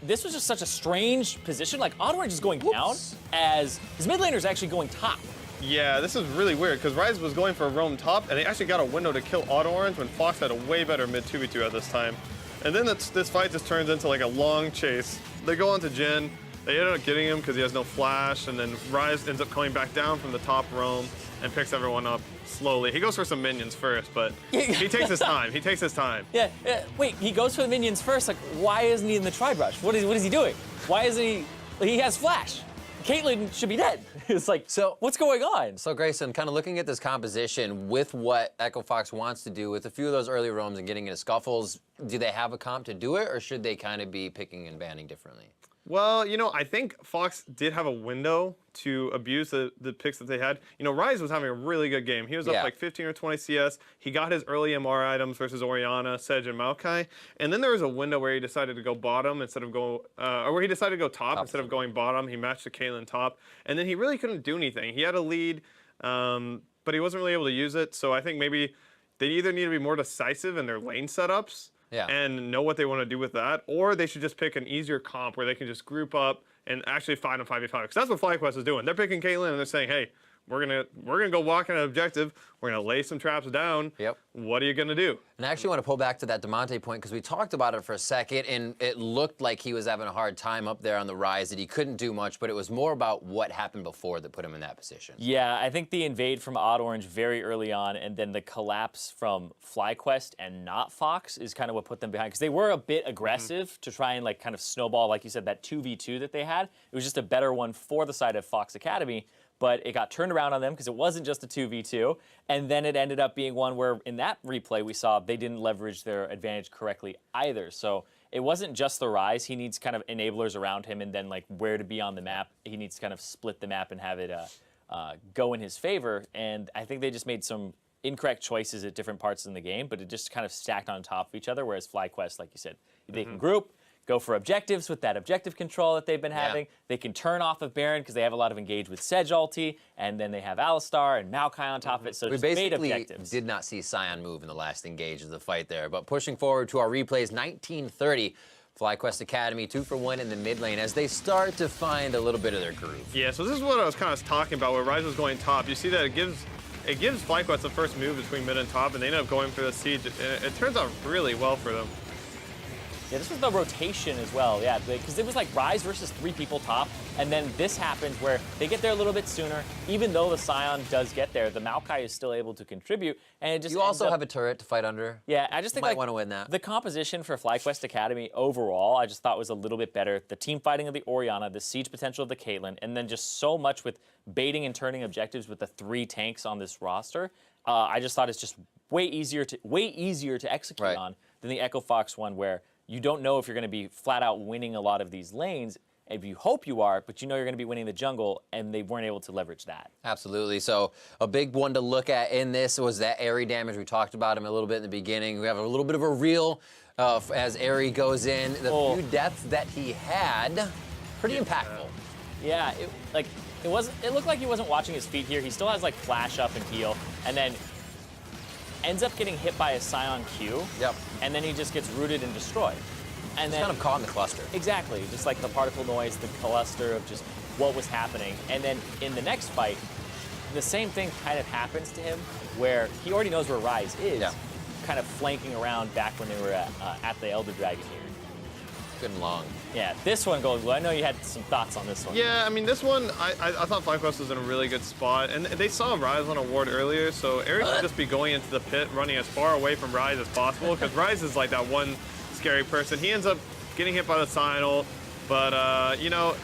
this was just such a strange position. Like, AutoRange is going down as his mid laner is actually going top. Yeah, this is really weird, because Rise was going for a roam top, and they actually got a window to kill Auto Orange when Fox had a way better mid 2v2 at this time. And then this fight just turns into like a long chase. They go on to Jhin, they end up getting him because he has no flash, and then Rise ends up coming back down from the top roam and picks everyone up slowly. He goes for some minions first, but he takes his time. He takes his time. Yeah, wait, he goes for the minions first. Like, why isn't he in the tri-brush? What is he doing? Why isn't he? He has flash. Caitlyn should be dead. It's like, so what's going on? So Grayson, kind of looking at this composition with what Echo Fox wants to do with a few of those early roams and getting into scuffles, do they have a comp to do it, or should they kind of be picking and banning differently? Well, I think Fox did have a window to abuse the picks that they had. Rise was having a really good game. He was up like 15 or 20 CS. He got his early MR items versus Orianna, Sedge, and Maokai. And then there was a window where he decided to go bottom instead of or where he decided to go top instead of going bottom. He matched the Caitlyn top. And then he really couldn't do anything. He had a lead, but he wasn't really able to use it. So I think maybe they either need to be more decisive in their lane setups, and know what they want to do with that, or they should just pick an easier comp where they can just group up and actually fight on 5v5. Because that's what FlyQuest is doing. They're picking Caitlyn and they're saying, hey, we're gonna go walk on an objective. We're gonna lay some traps down. Yep. What are you gonna do? And I actually want to pull back to that Demonte point, because we talked about it for a second, and it looked like he was having a hard time up there on the Rise, that he couldn't do much, but it was more about what happened before that put him in that position. Yeah, I think the invade from AutoRange very early on, and then the collapse from FlyQuest and not Fox is kind of what put them behind, because they were a bit aggressive to try and like kind of snowball, like you said, that 2v2 that they had. It was just a better one for the side of Fox Academy, but it got turned around on them because it wasn't just a 2v2, and then it ended up being one where in that replay we saw they didn't leverage their advantage correctly either. So it wasn't just the Rise. He needs kind of enablers around him, and then like where to be on the map. He needs to kind of split the map and have it go in his favor, and I think they just made some incorrect choices at different parts in the game, but it just kind of stacked on top of each other, whereas FlyQuest, like you said, they can group, go for objectives with that objective control that they've been having. They can turn off of Baron because they have a lot of engage with Sedge ulti, and then they have Alistar and Maokai on top of it, so We just made basically objectives. did not see Sion move in the last engage of the fight there, but pushing forward to our replays, 1930. FlyQuest Academy 2 for 1 in the mid lane as they start to find a little bit of their groove. Yeah, so this is what I was kind of talking about, where Rise was going top. You see that it gives FlyQuest the first move between mid and top, and they end up going for the siege. And it turns out really well for them. Yeah, this was the rotation as well, yeah, because it was like Rise versus 3 people top, and then this happens where they get there a little bit sooner. Even though the Sion does get there, the Maokai is still able to contribute, and it just You also ends up, have a turret to fight under. yeah, I just think Might like want to win that. the composition for FlyQuest Academy overall, I just thought was a little bit better. The team fighting of the Orianna, the siege potential of the Caitlyn, and then just so much with baiting and turning objectives with the 3 tanks on this roster. I just thought it's just way easier to execute on than the Echo Fox one, where you don't know if you're going to be flat out winning a lot of these lanes. If you hope you are, but you know you're going to be winning the jungle, and they weren't able to leverage that. Absolutely. So a big one to look at in this was that Aerie damage. We talked about him a little bit in the beginning. We have a little bit of a reel as Aerie goes in. The few deaths that he had, pretty impactful. Yeah, it looked like he wasn't watching his feet here. He still has like flash up and heal, and then ends up getting hit by a Scion Q. Yep. And then he just gets rooted and destroyed. And then kind of caught in the cluster. Exactly, just like the particle noise, the cluster of just what was happening. And then in the next fight, the same thing kind of happens to him, where he already knows where Rise is, kind of flanking around back when they were at the Elder Dragon here. Good and long. Yeah, this one goes well. I know you had some thoughts on this one. Yeah, I mean, this one, I thought FlyQuest was in a really good spot. And they saw Rise on a ward earlier, so Aerie should just be going into the pit, running as far away from Rise as possible, because Rise is like that one scary person. He ends up getting hit by the Sion ult, but, you know,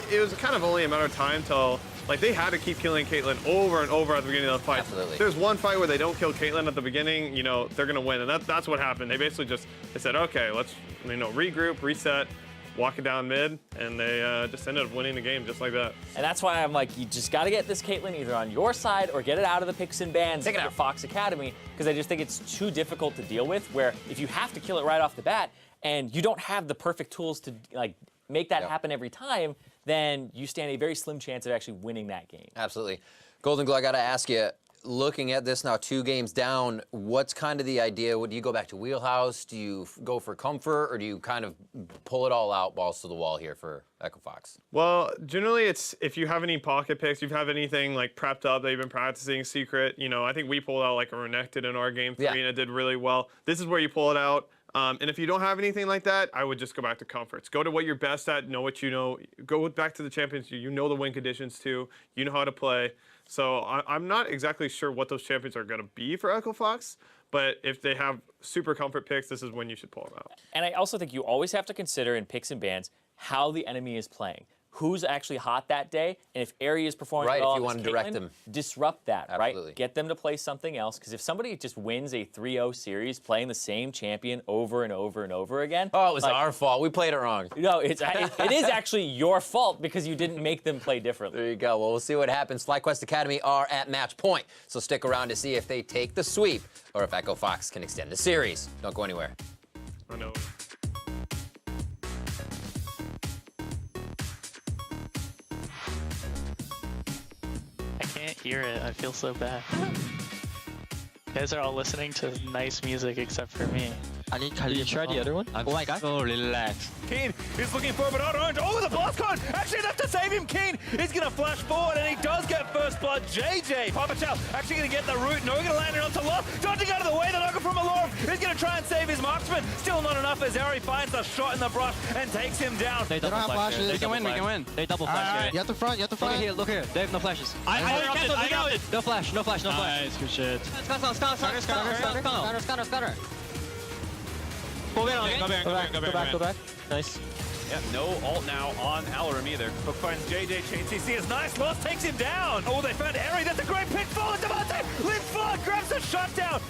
it was kind of only a matter of time till like they had to keep killing Caitlyn over and over at the beginning of the fight. Absolutely. If there's one fight where they don't kill Caitlyn at the beginning, you know, they're gonna win, and that's what happened. They basically they said, okay, let's, you know, regroup, reset, walk it down mid, and they just ended up winning the game just like that. And that's why I'm like, you just got to get this Caitlyn either on your side or get it out of the picks and bans. Take it at out. Fox Academy, because I just think it's too difficult to deal with. Where if you have to kill it right off the bat and you don't have the perfect tools to like make that happen every time, then you stand a very slim chance of actually winning that game. Absolutely. Golden Glow, I got to ask you, looking at this now 2 games down, what's kind of the idea? Do you go back to wheelhouse? Do you go for comfort, or do you kind of pull it all out, balls to the wall here for Echo Fox? Well, generally it's if you have any pocket picks, you have anything like prepped up that you've been practicing secret, you know, I think we pulled out like a Renekton in our game 3 and it did really well. This is where you pull it out. And if you don't have anything like that, I would just go back to comforts. Go to what you're best at, know what you know. Go back to the champions. You know the win conditions too. You know how to play. So I'm not exactly sure what those champions are going to be for Echo Fox, but if they have super comfort picks, this is when you should pull them out. And I also think you always have to consider in picks and bans how the enemy is playing. Who's actually hot that day, and if Aerie is performing well, if you want to direct them. Disrupt that, Absolutely. right? Get them to play something else, because if somebody just wins a 3-0 series playing the same champion over and over and over again... Oh, it was our fault. We played it wrong. No, it is actually your fault because you didn't make them play differently. There you go. Well, we'll see what happens. FlyQuest Academy are at match point, so stick around to see if they take the sweep or if Echo Fox can extend the series. Don't go anywhere. I know. I can't hear it. I feel so bad. You guys are all listening to nice music except for me. Did you try the other one? Oh my god. So relaxed. Keen is looking for a bit of orange. Oh, the blast cone! Actually enough to save him. Keen is going to flash forward, and he does get first blood. JJ, Papa Chow actually going to get the root. No, going to land it onto Loft. Dodging out of the way. The knocker from Alorm is going to try and save his marksman. Still not enough as Aerie finds a shot in the brush and takes him down. They double flash. We can win. They double flash. You have to front. Look here. They have no flashes. I got it. No flash. Nice, good shit. Stunner. Go back. Nice. Yeah, no ult now on Alarum either. Hook finds JJ. Chain CC is nice. Lost takes him down. Oh, they found Aerie. That's a great pick. Falling Devontae. Live far. Grabs the shutdown.